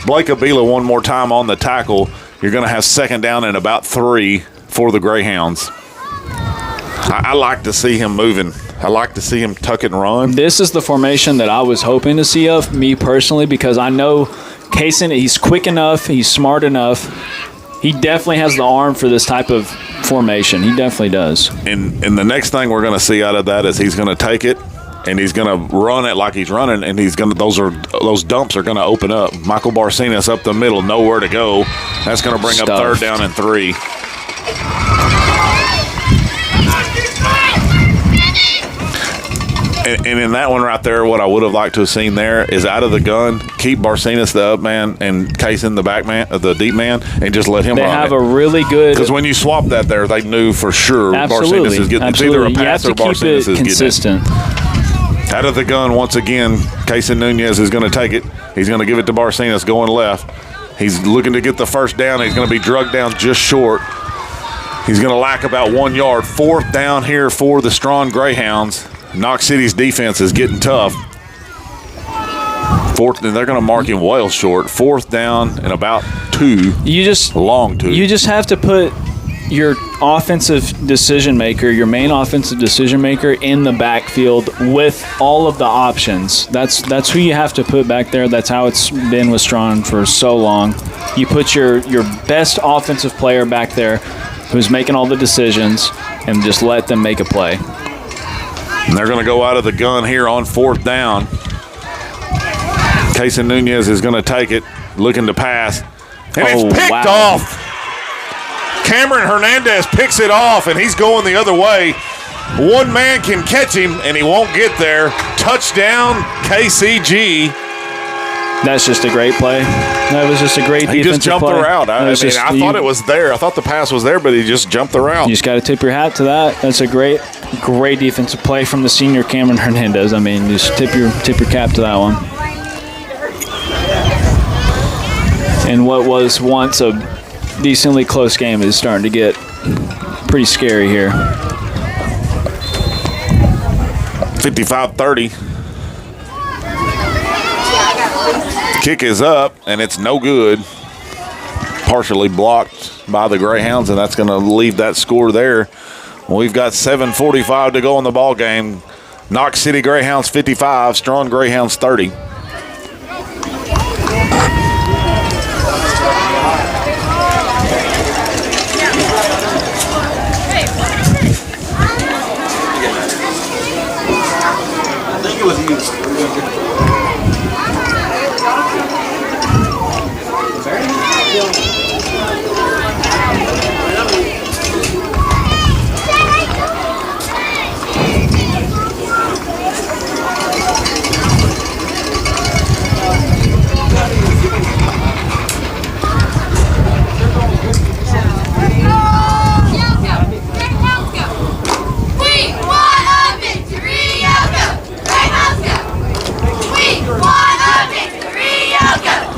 Blake Abila one more time on the tackle. You're going to have 2nd down and about 3 for the Greyhounds. I like to see him moving. I like to see him tuck and run. This is the formation that I was hoping to see of me personally, because I know Kaysen, he's quick enough, he's smart enough. He definitely has the arm for this type of formation. He definitely does. And the next thing we're going to see out of that is he's going to take it and he's going to run it like he's running, and he's going to those dumps are going to open up. Michael Barcenas up the middle, nowhere to go. That's going to bring up 3rd down and 3. And in that one right there, what I would have liked to have seen there is out of the gun, keep Barcenas the up man and Kaysen the back man, the deep man, and just let him run. They have it. a really good. Because when you swap that there, they knew for sure Barcenas is getting. It's either a pass or Barcenas is consistent. Getting it. Out of the gun once again, Casey Nunez is going to take it. He's going to give it to Barcenas going left. He's looking to get the 1st down. He's going to be drugged down just short. He's going to lack about 1 yard. 4th down here for the Strawn Greyhounds. Knox City's defense is getting tough. Fourth, and they're going to mark him well short. 4th down and about 2. Long 2. You just have to put your offensive decision maker, your main offensive decision maker, in the backfield with all of the options. That's who you have to put back there. That's how it's been with Strawn for so long. You put your best offensive player back there who's making all the decisions and just let them make a play. And they're going to go out of the gun here on 4th down. Casey Nunez is going to take it, looking to pass. And it's picked off. Cameron Hernandez picks it off, and he's going the other way. One man can catch him, and he won't get there. Touchdown, KCG. That's just a great play. That was just a great defensive play. He just jumped the route. I thought it was there. I thought the pass was there, but he just jumped the route. You just got to tip your hat to that. That's a great defensive play from the senior Cameron Hernandez. I mean, just tip your cap to that one. And what was once a decently close game is starting to get pretty scary here. 55-30. Kick is up, and it's no good. Partially blocked by the Greyhounds, and that's going to leave that score there. We've got 7:45 to go in the ball game. Knox City Greyhounds 55, Strawn Greyhounds 30.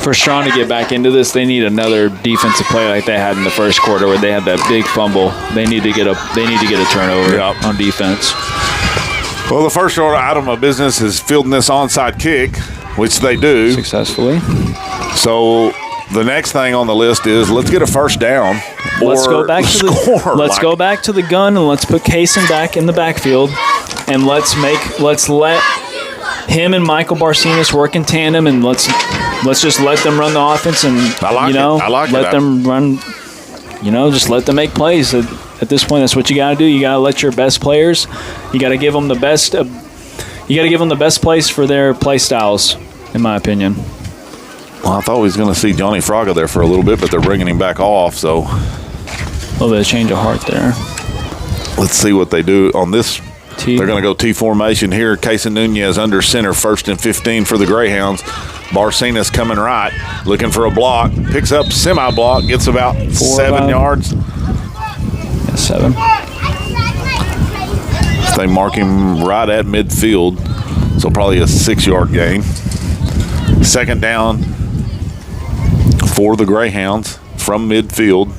For Strawn to get back into this, they need another defensive play like they had in the first quarter, where they had that big fumble. They need to get a turnover on defense. Well, the first order item of business is fielding this onside kick, which they do successfully. So the next thing on the list is let's get a first down. Let's go back to the gun, and let's put Kaysen back in the backfield, and let's let him and Michael Barcenas work in tandem, and let's just let them run the offense, and let them run. Just let them make plays. At this point, that's what you got to do. You got to let your best players. You got to give them the best. You got to give them the best place for their play styles, in my opinion. Well, I thought we was going to see Johnny Fraga there for a little bit, but they're bringing him back off. So a little bit of change of heart there. Let's see what they do on this. They're going to go T formation here. Casey Nunez under center, 1st and 15 for the Greyhounds. Barcenas coming right, looking for a block. Picks up semi-block, gets about 7 yards. Yeah, 7. So they mark him right at midfield, so probably a 6-yard gain. 2nd down for the Greyhounds from midfield.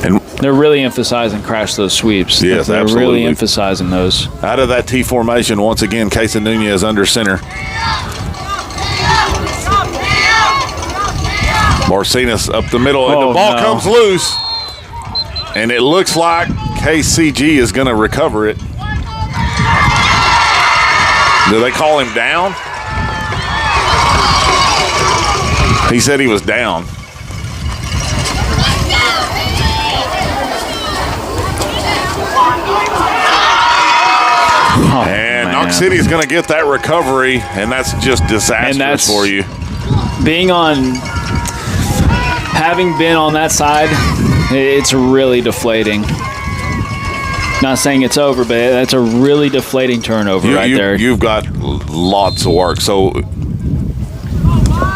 And they're really emphasizing crash those sweeps. Yes, they're absolutely. really emphasizing those. Out of that T formation, once again, Casey Nunez under center. Barcenas up the middle, and the ball comes loose. And it looks like KCG is going to recover it. Do they call him down? He said he was down. And Knox City is going to get that recovery, and that's just disastrous for you. Having been on that side, it's really deflating. Not saying it's over, but that's a really deflating turnover there. You've got lots of work, so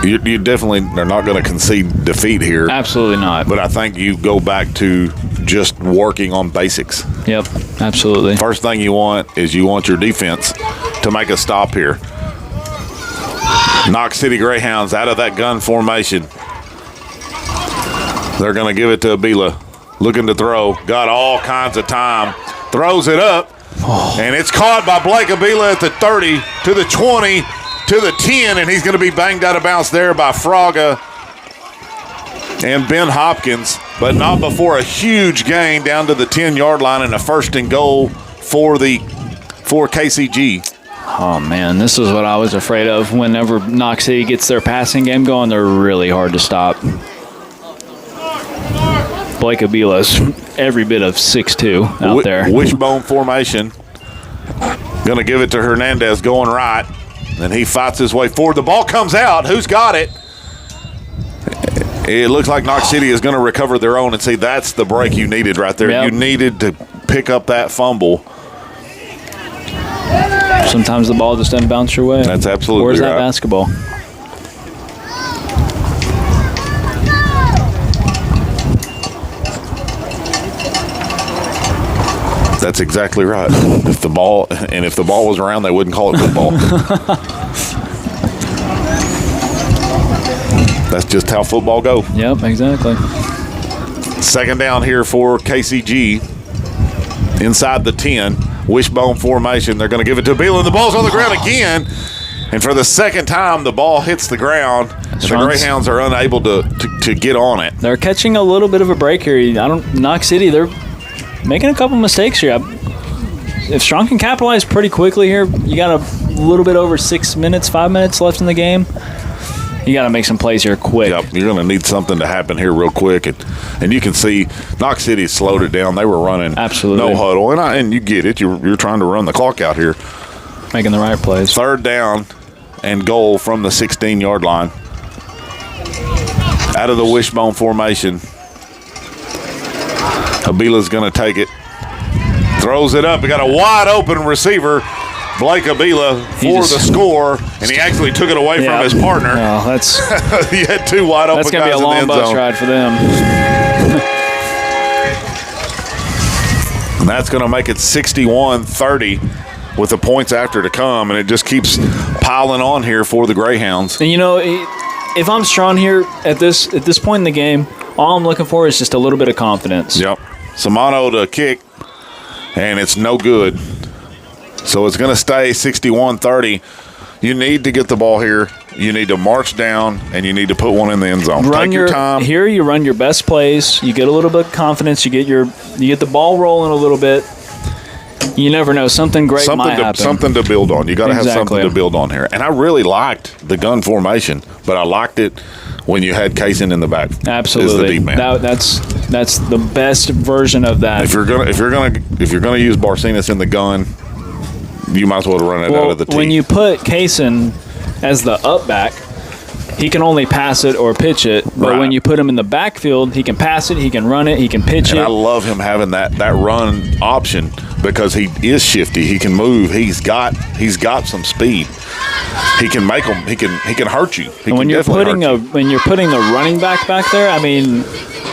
you definitely are not going to concede defeat here. Absolutely not. But I think you go back to just working on basics. Yep, absolutely. First thing you want is your defense to make a stop here. Knox City Greyhounds out of that gun formation. They're going to give it to Abila. looking to throw. Got all kinds of time. Throws it up, and it's caught by Blake Avila at the 30, to the 20, to the 10, and he's going to be banged out of bounds there by Fraga and Ben Hopkins, but not before a huge gain down to the 10-yard line and a first and goal for KCG. Oh, man, this is what I was afraid of. Whenever Knox City gets their passing game going, they're really hard to stop. Blake Abila's every bit of 6'2" out there. Wishbone formation. Going to give it to Hernandez going right, and he fights his way forward. The ball comes out. Who's got it? It looks like Knox City is going to recover their own, and see, that's the break you needed right there. Yep. You needed to pick up that fumble. Sometimes the ball just doesn't bounce your way. That's absolutely Where's right. that basketball? That's exactly right. If the ball was around, they wouldn't call it football. That's just how football go. Yep, exactly. Second down here for KCG. Inside the 10. Wishbone formation. They're going to give it to Beal, and the ball's on the ground again. And for the second time, the ball hits the ground. And the Greyhounds are unable to get on it. They're catching a little bit of a break here. Knox City, they're making a couple mistakes here. If Strawn can capitalize pretty quickly here, you got a little bit over 5 minutes left in the game. You got to make some plays here quick. Yep, you're going to need something to happen here real quick. And you can see Knox City slowed it down. They were running absolutely no huddle. And you get it. You're trying to run the clock out here. Making the right plays. Third down and goal from the 16-yard line. Out of the wishbone formation. Abila's going to take it. Throws it up. We got a wide open receiver, Blake Abila, for the score, and he actually took it away from his partner. Oh, that's he had two wide open guys in the end zone. That's going to be a long bus ride for them. And that's going to make it 61-30 with the points after to come, and it just keeps piling on here for the Greyhounds. And if I'm Strawn here at this point in the game, all I'm looking for is just a little bit of confidence. Yep. Samano to kick, and it's no good. So it's going to stay 61-30. You need to get the ball here. You need to march down, and you need to put one in the end zone. Take your time. Here you run your best plays. You get a little bit of confidence. You get the ball rolling a little bit. You never know. Something great might happen. Something to build on. You got to have something to build on here. And I really liked the gun formation, but I liked it when you had Kaysen in the back. Absolutely. Is the deep man. That's the best version of that. If you're gonna use Barcenas in the gun, you might as well run it out of the tee. When you put Kaysen as the up back, he can only pass it or pitch it. But when you put him in the backfield, he can pass it, he can run it, he can pitch it. I love him having that run option because he is shifty. He can move. He's got some speed. He can make them. He can hurt you. When you're putting the running back there, I mean,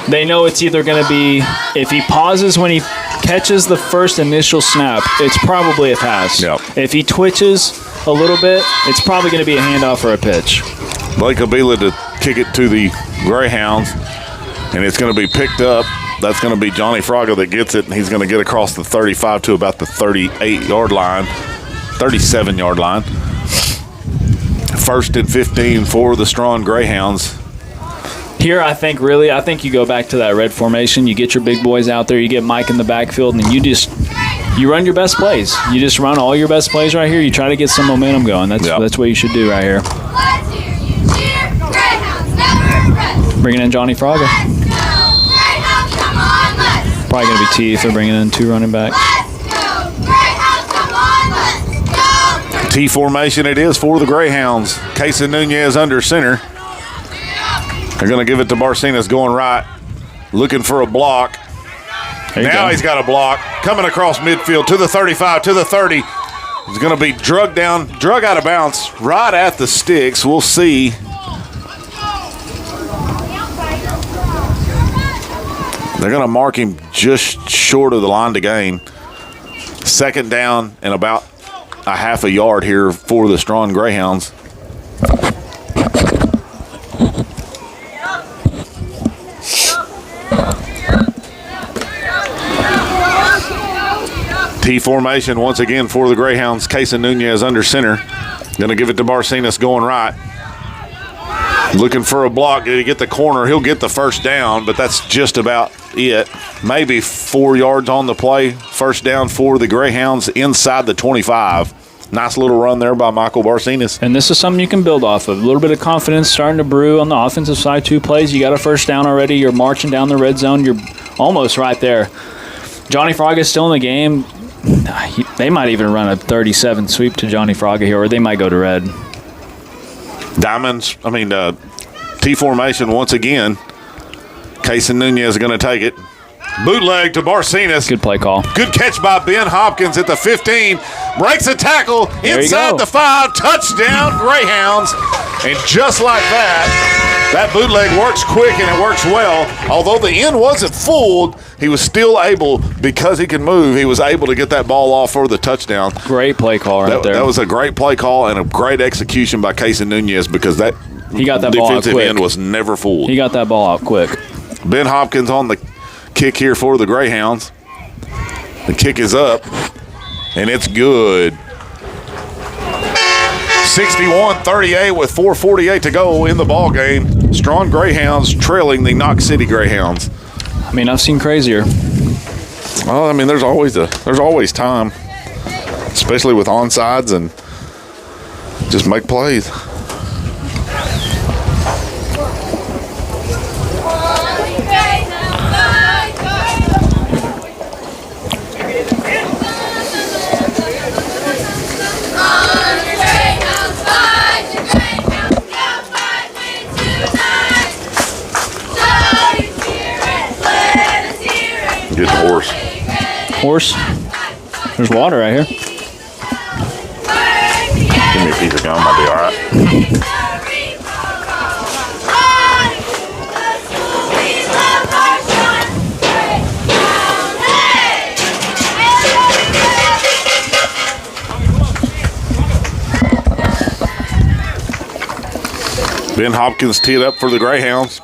they know it's either going to be, if he pauses when he catches the first initial snap, it's probably a pass. Yep. If he twitches a little bit, it's probably going to be a handoff or a pitch. Blake Abila to kick it to the Greyhounds, and it's going to be picked up. That's going to be Johnny Fraga that gets it, and he's going to get across the 35 to about the 38-yard line, 37-yard line. First and 15 for the Strawn Greyhounds. Here, I think you go back to that red formation. You get your big boys out there. You get Mike in the backfield, and you run your best plays. You just run all your best plays right here. You try to get some momentum going. That's what you should do right here. Bringing in Johnny Fraga. Probably going to be T if they're bringing in two running backs. T formation it is for the Greyhounds. Kaysen Nunez under center. They're going to give it to Barcenas going right. Looking for a block. Now he's got a block. Coming across midfield to the 35, to the 30. He's going to be drug out of bounds right at the sticks. We'll see. They're going to mark him just short of the line to gain. Second down and about a half a yard here for the Strawn Greyhounds. T formation once again for the Greyhounds. Casey Nunez under center. Going to give it to Barcenas going right. Looking for a block. Did he get the corner? He'll get the first down, but that's just about it. Maybe 4 yards on the play. First down for the Greyhounds inside the 25. Nice little run there by Michael Barcenas. And this is something you can build off of. A little bit of confidence starting to brew on the offensive side. 2 plays. You got a first down already. You're marching down the red zone. You're almost right there. Johnny Fraga's still in the game. They might even run a 37 sweep to Johnny Fraga here, or they might go to red. T formation once again. Casey Nunez is going to take it. Bootleg to Barcenas. Good play call. Good catch by Ben Hopkins at the 15. Breaks a tackle inside the 5. Touchdown, Greyhounds. And just like that bootleg works quick and it works well. Although the end wasn't fooled, he was still able, because he can move, he was able to get that ball off for the touchdown. Great play call there. That was a great play call and a great execution by Casey Nunez, because that he got that ball out defensive quick. end was never fooled. He got that ball out quick. Ben Hopkins on the kick here for the Greyhounds. The kick is up, and it's good. 61-38 with 4:48 to go in the ball game. Strawn Greyhounds trailing the Knox City Greyhounds. I mean, I've seen crazier. Well, I mean, there's always time, especially with onsides, and just make plays. Get the Horse. There's water right here. Give me a piece of gum, I'll be all right. Ben Hopkins teed up for the Greyhounds.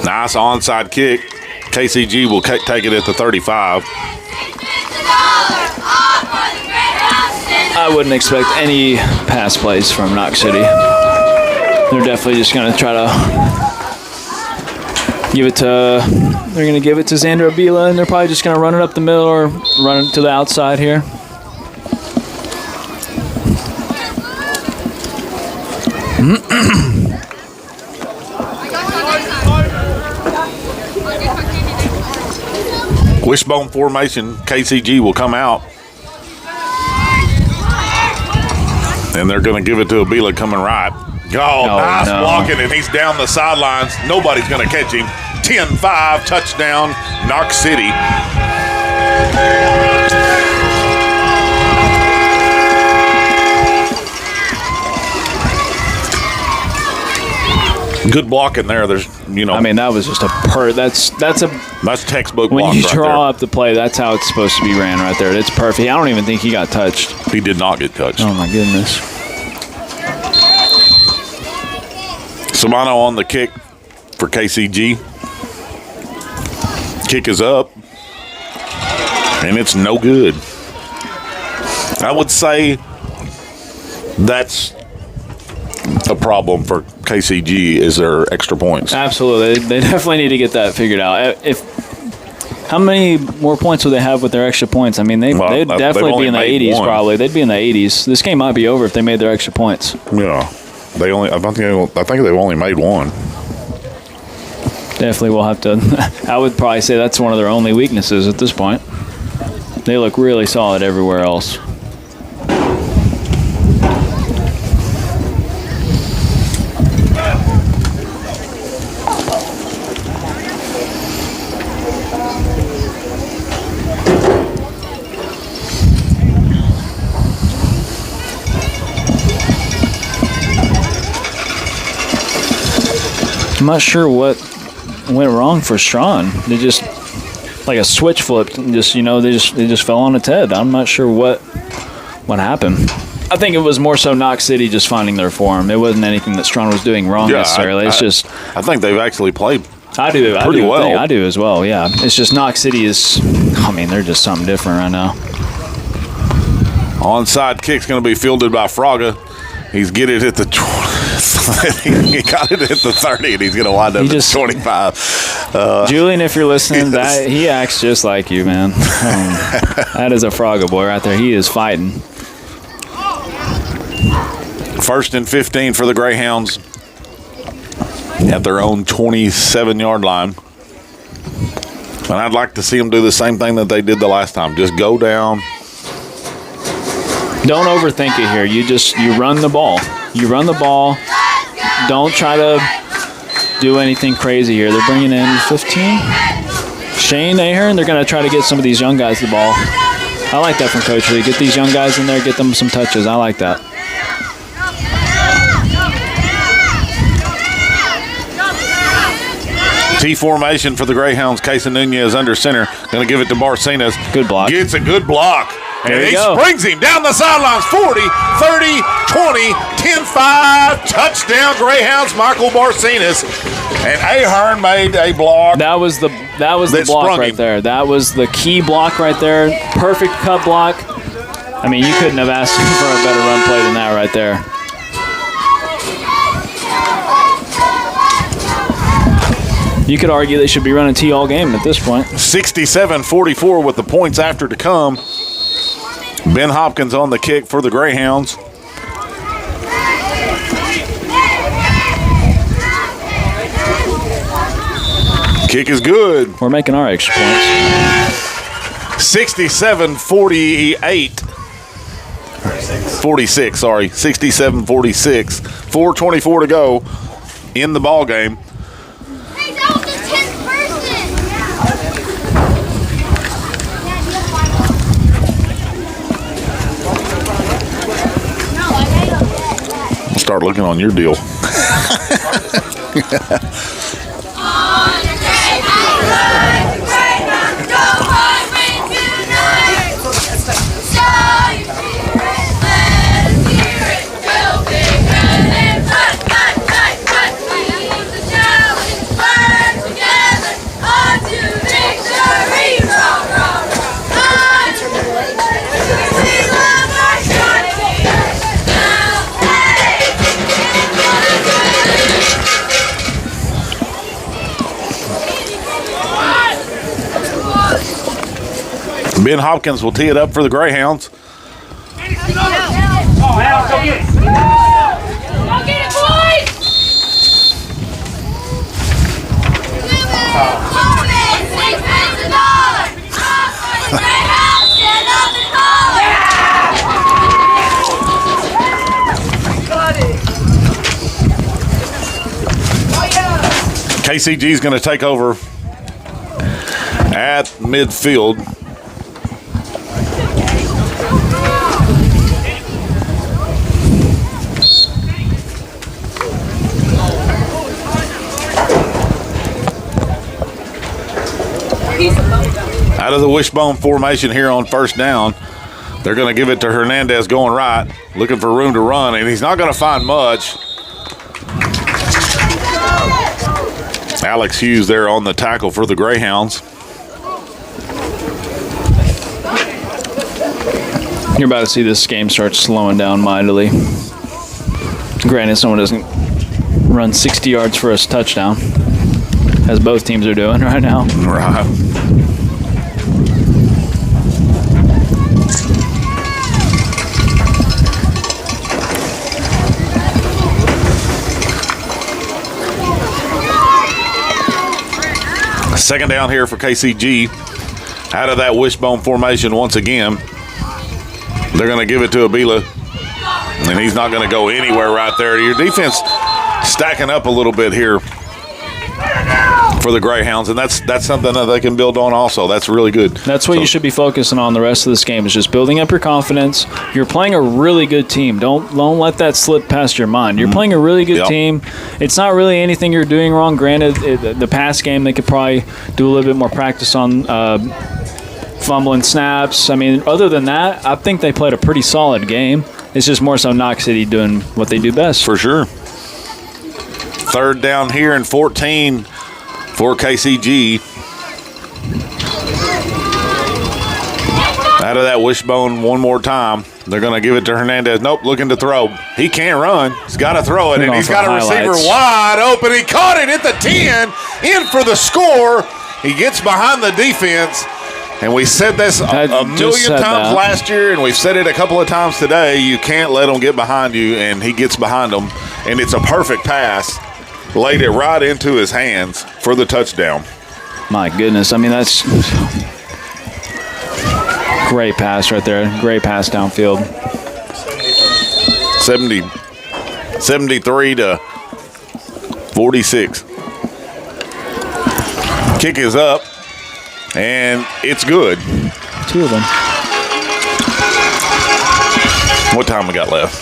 Nice onside kick. KCG will take it at the 35. I wouldn't expect any pass plays from Knox City. They're definitely just going to try to give it to Xander Abila, and they're probably just going to run it up the middle or run it to the outside here. Wishbone formation, KCG will come out. And they're going to give it to Abila coming right. Nice blocking, and he's down the sidelines. Nobody's going to catch him. 10-5, touchdown, Knox City. Good blocking there. There's, I mean, that was just that's textbook when block you right draw there. up the play. That's how it's supposed to be ran right there. It's perfect. I don't even think he got touched. He did not get touched. Oh my goodness. Samano on the kick for KCG. Kick is up, and it's no good. I would say that's a problem for KCG is their extra points. Absolutely. They definitely need to get that figured out. How many more points would they have with their extra points? I mean, they'd definitely be in the 80s probably. They'd be in the 80s. This game might be over if they made their extra points. Yeah. I think they've only made one. Definitely will have to. I would probably say that's one of their only weaknesses at this point. They look really solid everywhere else. I'm not sure what went wrong for Strawn. They just like a switch flipped and they just fell on its head. I'm not sure what happened. I think it was more so Knox City just finding their form. It wasn't anything that Strawn was doing wrong necessarily. I think they've actually played I do. pretty well. I do as well, yeah. It's just Knox City is, they're just something different right now. Onside kick's going to be fielded by Fraga. He's get it at the 20. He got it at the 30, and he's going to wind up at 25. Julian, if you're listening, he acts just like you, man. That is a Fraga boy right there. He is fighting. 1st and 15 for the Greyhounds at their own 27-yard line. And I'd like to see them do the same thing that they did the last time. Just go down. Don't overthink it here. You run the ball. You run the ball. Don't try to do anything crazy here. They're bringing in 15. Shane Ahern, they're going to try to get some of these young guys the ball. I like that from Coach Lee. Get these young guys in there, get them some touches. I like that. T formation for the Greyhounds. Casey Nunez under center. Going to give it to Barcenas. Good block. Gets a good block. There and he go. springs him down the sidelines. 40, 30, 20, 10-5. Touchdown Greyhounds, Michael Barcenas. And Ahern made a block. That was the block right there. That was the key block right there. Perfect cut block. I mean, you couldn't have asked for a better run play than that right there. You could argue they should be running T all game at this point. 67-44 with the points after to come. Ben Hopkins on the kick for the Greyhounds. Kick is good. We're making our extra points. 67-48. 46, sorry. 67-46. 4:24 to go in the ball game. Start looking on your deal. Ben Hopkins will tee it up for the Greyhounds. Go get it, boys! KCG is going to take over at midfield. Out of the wishbone formation here on first down. They're going to give it to Hernandez going right, looking for room to run, and he's not going to find much. Alex Hughes there on the tackle for the Greyhounds. You're about to see this game start slowing down mightily. Granted, someone doesn't run 60 yards for a touchdown, as both teams are doing right now. Right. Second down here for KCG. Out of that wishbone formation once again. They're going to give it to Abila. And he's not going to go anywhere right there. Your defense stacking up a little bit here for the Greyhounds, and that's something that they can build on also. That's really good. That's what you should be focusing on the rest of this game, is just building up your confidence. You're playing a really good team. Don't let that slip past your mind. You're playing a really good team. It's not really anything you're doing wrong. Granted, the pass game, they could probably do a little bit more practice on fumbling snaps. I mean, other than that, I think they played a pretty solid game. It's just more so Knox City doing what they do best. For sure. Third down here and 14 for KCG. Out of that wishbone one more time. They're going to give it to Hernandez. Nope, looking to throw. He can't run. He's got to throw it, and he's got a receiver wide open. He caught it at the 10, in for the score. He gets behind the defense, and we said this a million times last year, and we've said it a couple of times today. You can't let them get behind you, and he gets behind them, and it's a perfect pass. Laid it right into his hands for the touchdown. My goodness. I mean, that's great pass right there. Great pass downfield. 73 to 46. Kick is up, and it's good. 2 of them. What time we got left?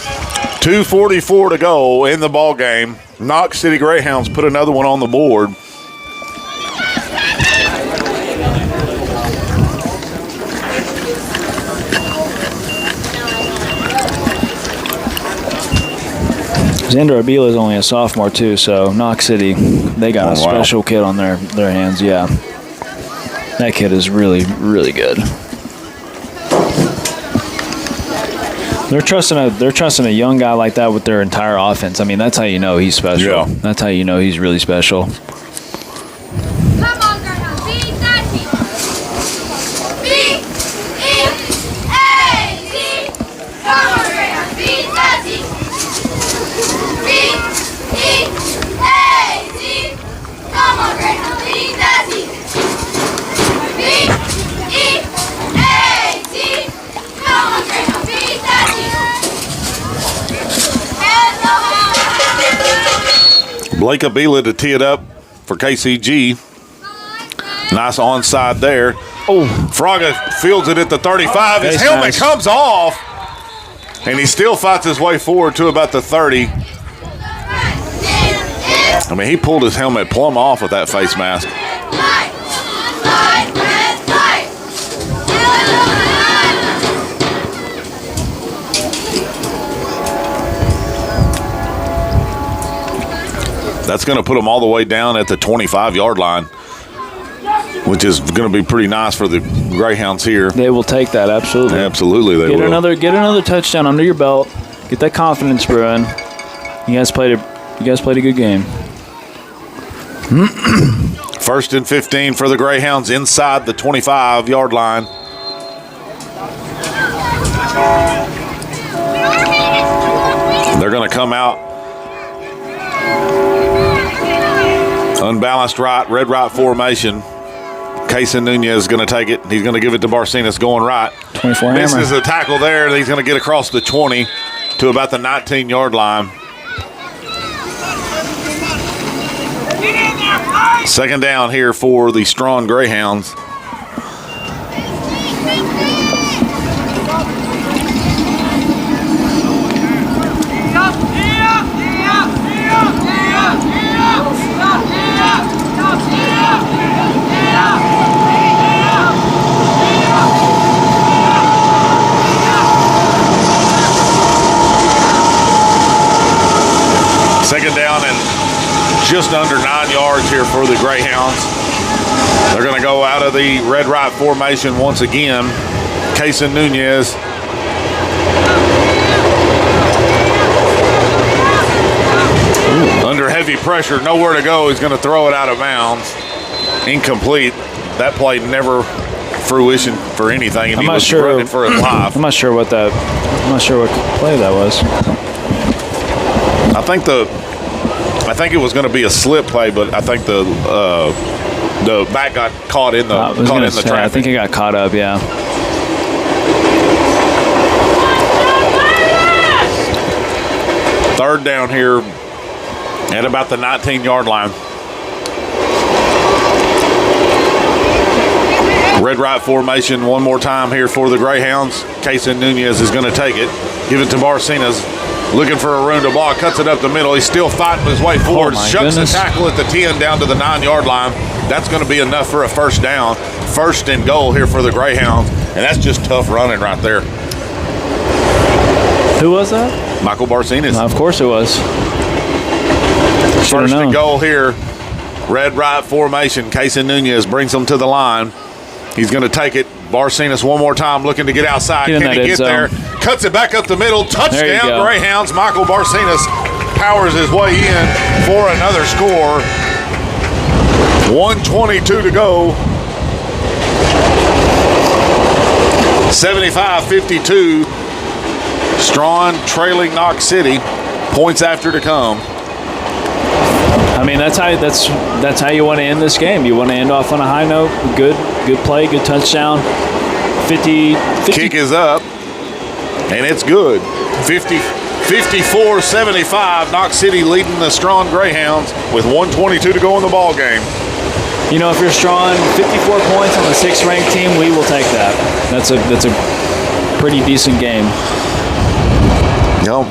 2:44 to go in the ball game. Knox City Greyhounds put another one on the board. Xander Abila is only a sophomore too, so Knox City, they got a special kid on their hands. Yeah, that kid is really, really good. They're trusting a young guy like that with their entire offense. I mean, that's how you know he's special. Yeah. That's how you know he's really special. Come on, Greyhound, beat that team. B-E-A-T. Come on, Greyhound, beat that team. B-E-A-T. Come on, Greyhound, beat that team. B-E-A-T. Come on, Greyhound, beat that team. Blake Abila to tee it up for KCG. Nice onside there. Oh, Fraga fields it at the 35. His helmet comes off, and he still fights his way forward to about the 30. I mean, he pulled his helmet plumb off with that face mask. That's going to put him all the way down at the 25-yard line, which is going to be pretty nice for the Greyhounds here. they will take that, absolutely. Absolutely, they will. Get another touchdown under your belt. Get that confidence brewing. You guys played a good game. First and 15 for the Greyhounds inside the 25-yard line. They're going to come out unbalanced right, red right formation. Kason Nunez is going to take it. He's going to give it to Barcenas going right. 24 hammer. Misses the tackle there, and he's going to get across the 20 to about the 19-yard line. Second down here for the Strawn Greyhounds. Second down and just under 9 yards here for the Greyhounds. They're going to go out of the red right formation once again. Kason Nunez. Under heavy pressure, nowhere to go. He's going to throw it out of bounds. Incomplete. That play never fruition for anything, and he was running for his life. I'm not sure what play that was. I think it was going to be a slip play, but I think the back got caught in the traffic. I think it got caught up. Yeah. Third down here at about the 19-yard line. Red right formation one more time here for the Greyhounds. Kason Nunez is going to take it. Give it to Barcenas. Looking for a room to block. Cuts it up the middle. He's still fighting his way forward. Shucks the tackle at the 10 down to the 9-yard line. That's going to be enough for a first down. First and goal here for the Greyhounds. And that's just tough running right there. Who was that? Michael Barcenas. Of course it was. First and goal here Red right formation. Casey Nunez brings them to the line. He's going to take it. Barcenas one more time looking to get outside. Get in Can he that get end there? zone. Cuts it back up the middle. There you Touchdown, go. Greyhounds. Michael Barcenas powers his way in for another score. 1:22 to go. 75-52. Strawn trailing Knox City. Points after to come. I mean, that's how you want to end this game. You want to end off on a high note. Good play, good touchdown. 50 Kick is up, and it's good. 54-75. Knox City leading the Strawn Greyhounds with 1:22 to go in the ball game. You know, if you're Strawn, 54 points on the 6th ranked team, we will take that. That's a pretty decent game. You know,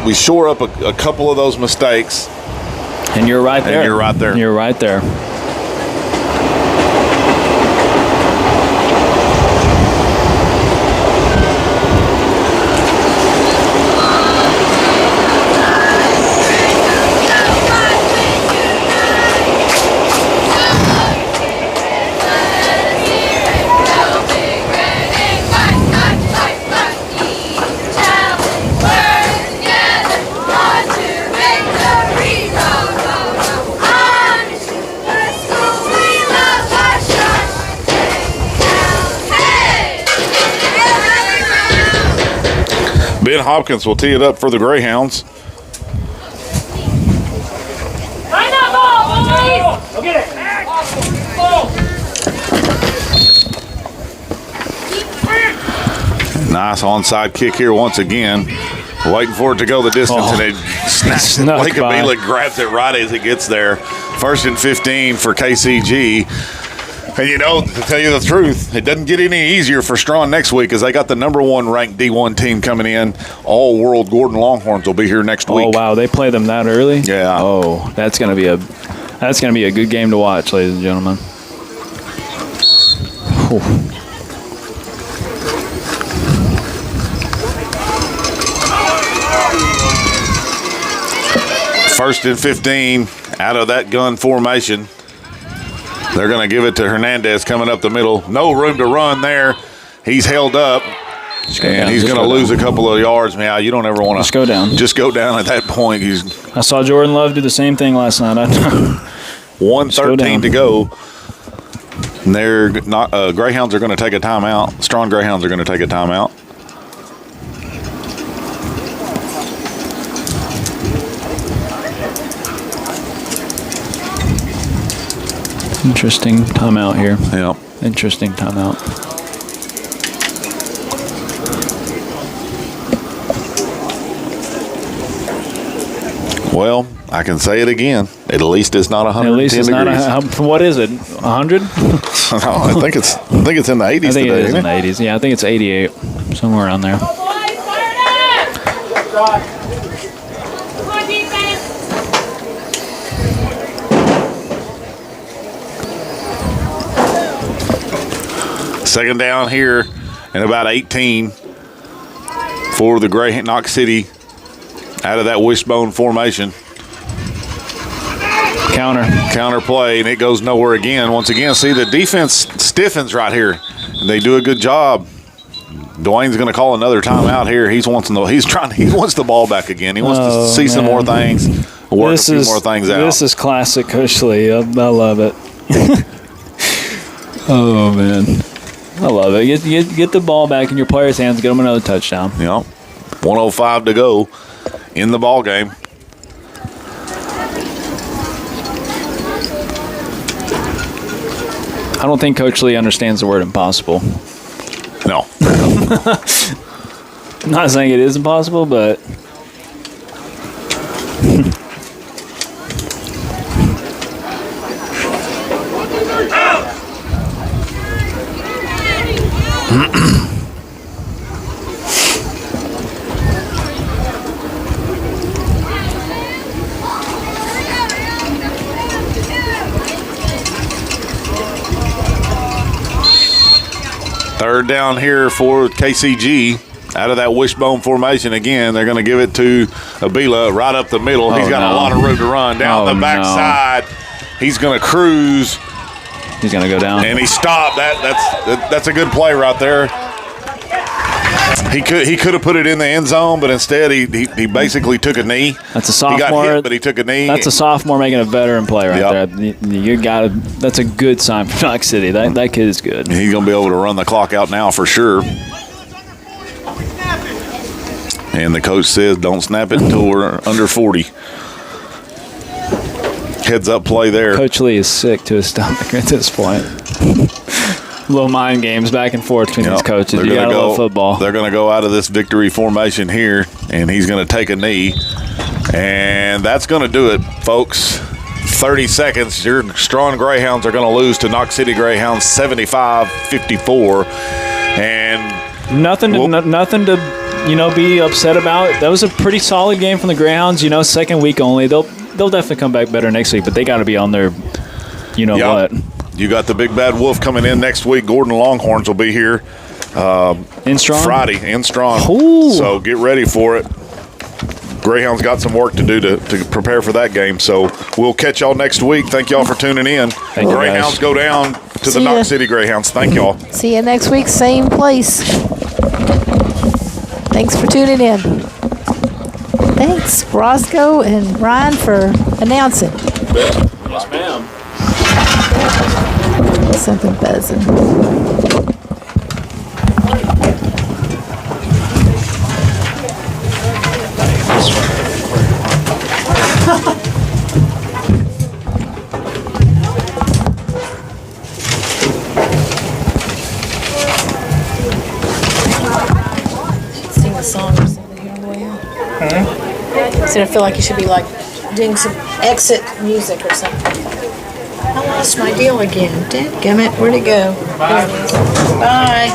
we shore up a couple of those mistakes. And you're right there. And you're right there. You're right there. Ben Hopkins will tee it up for the Greyhounds. Find that ball, boys! Go get it. Nice onside kick here once again. Waiting for it to go the distance, and it snaps it. Snuck Lake by. Abela grabs it right as it gets there. 1st and 15 for KCG. And you know, to tell you the truth, it doesn't get any easier for Strawn next week as they got the #1 ranked D1 team coming in. All-World Gordon Longhorns will be here next week. Oh wow, they play them that early? Yeah. Oh, that's gonna be a good game to watch, ladies and gentlemen. Whew. First and 15 out of that gun formation. They're going to give it to Hernandez coming up the middle. No room to run there. He's held up, and he's going to lose a couple of yards. Yeah, you don't ever want to Just go down. Just go down at that point. I saw Jordan Love do the same thing last night. 1:13 to go. And they're not. Greyhounds are going to take a timeout. Strawn Greyhounds are going to take a timeout. Interesting timeout here. Yeah. Interesting timeout. Well, I can say it again. At least it's not 110 At least it's degrees. not what is it? 100? No, I think it's in the 80s I think today. it is isn't in the 80s. Yeah, I think it's 88, somewhere around there. Come on, defense! Second down here and about 18 for the Greyhound Knox City out of that wishbone formation. Counter play, and it goes nowhere again. Once again, see the defense stiffens right here. And they do a good job. Dwayne's going to call another timeout here. He wants the ball back again. He wants to see some more things, work a few more things out. This is classic Coach Lee. I love it. Oh, man. I love it. Get the ball back in your players' hands. Get them another touchdown. Yep. 1:05 to go in the ball game. I don't think Coach Lee understands the word impossible. No. I'm not saying it is impossible, but Third down here for KCG out of that wishbone formation again. They're going to give it to Abela right up the middle. He's got a lot of room to run down the backside. He's going to cruise. He's going to go down. And he stopped. That's a good play right there. He could have put it in the end zone, but instead he basically took a knee. That's a sophomore. He got hit, but he took a knee. That's a sophomore making a veteran play right there. You got that's a good sign for Knox City. That kid is good. He's going to be able to run the clock out now for sure. And the coach says, don't snap it until we're under 40. Heads up play there. Coach Lee is sick to his stomach at this point. Little mind games back and forth between these coaches. You got to love football. They're going to go out of this victory formation here, and he's going to take a knee. And that's going to do it, folks. 30 seconds. Your Strawn Greyhounds are going to lose to Knox City Greyhounds 75-54. And nothing to be upset about. That was a pretty solid game from the Greyhounds. Second week only. They'll definitely come back better next week, but they got to be on their what. You got the big bad wolf coming in next week. Gordon Longhorns will be here in Strawn? Friday in Strawn. Ooh. So get ready for it. Greyhound's got some work to do to prepare for that game. So we'll catch y'all next week. Thank y'all for tuning in. Greyhounds go down to the Knox City Greyhounds. Thank y'all. See you next week, same place. Thanks for tuning in. Thanks, Roscoe and Ryan, for announcing. Yes, ma'am. Something buzzing. Sing a song or something here on the way out. So I feel like you should be like doing some exit music or something. I lost my deal again. Dadgummit, where'd it go? There it is. Bye.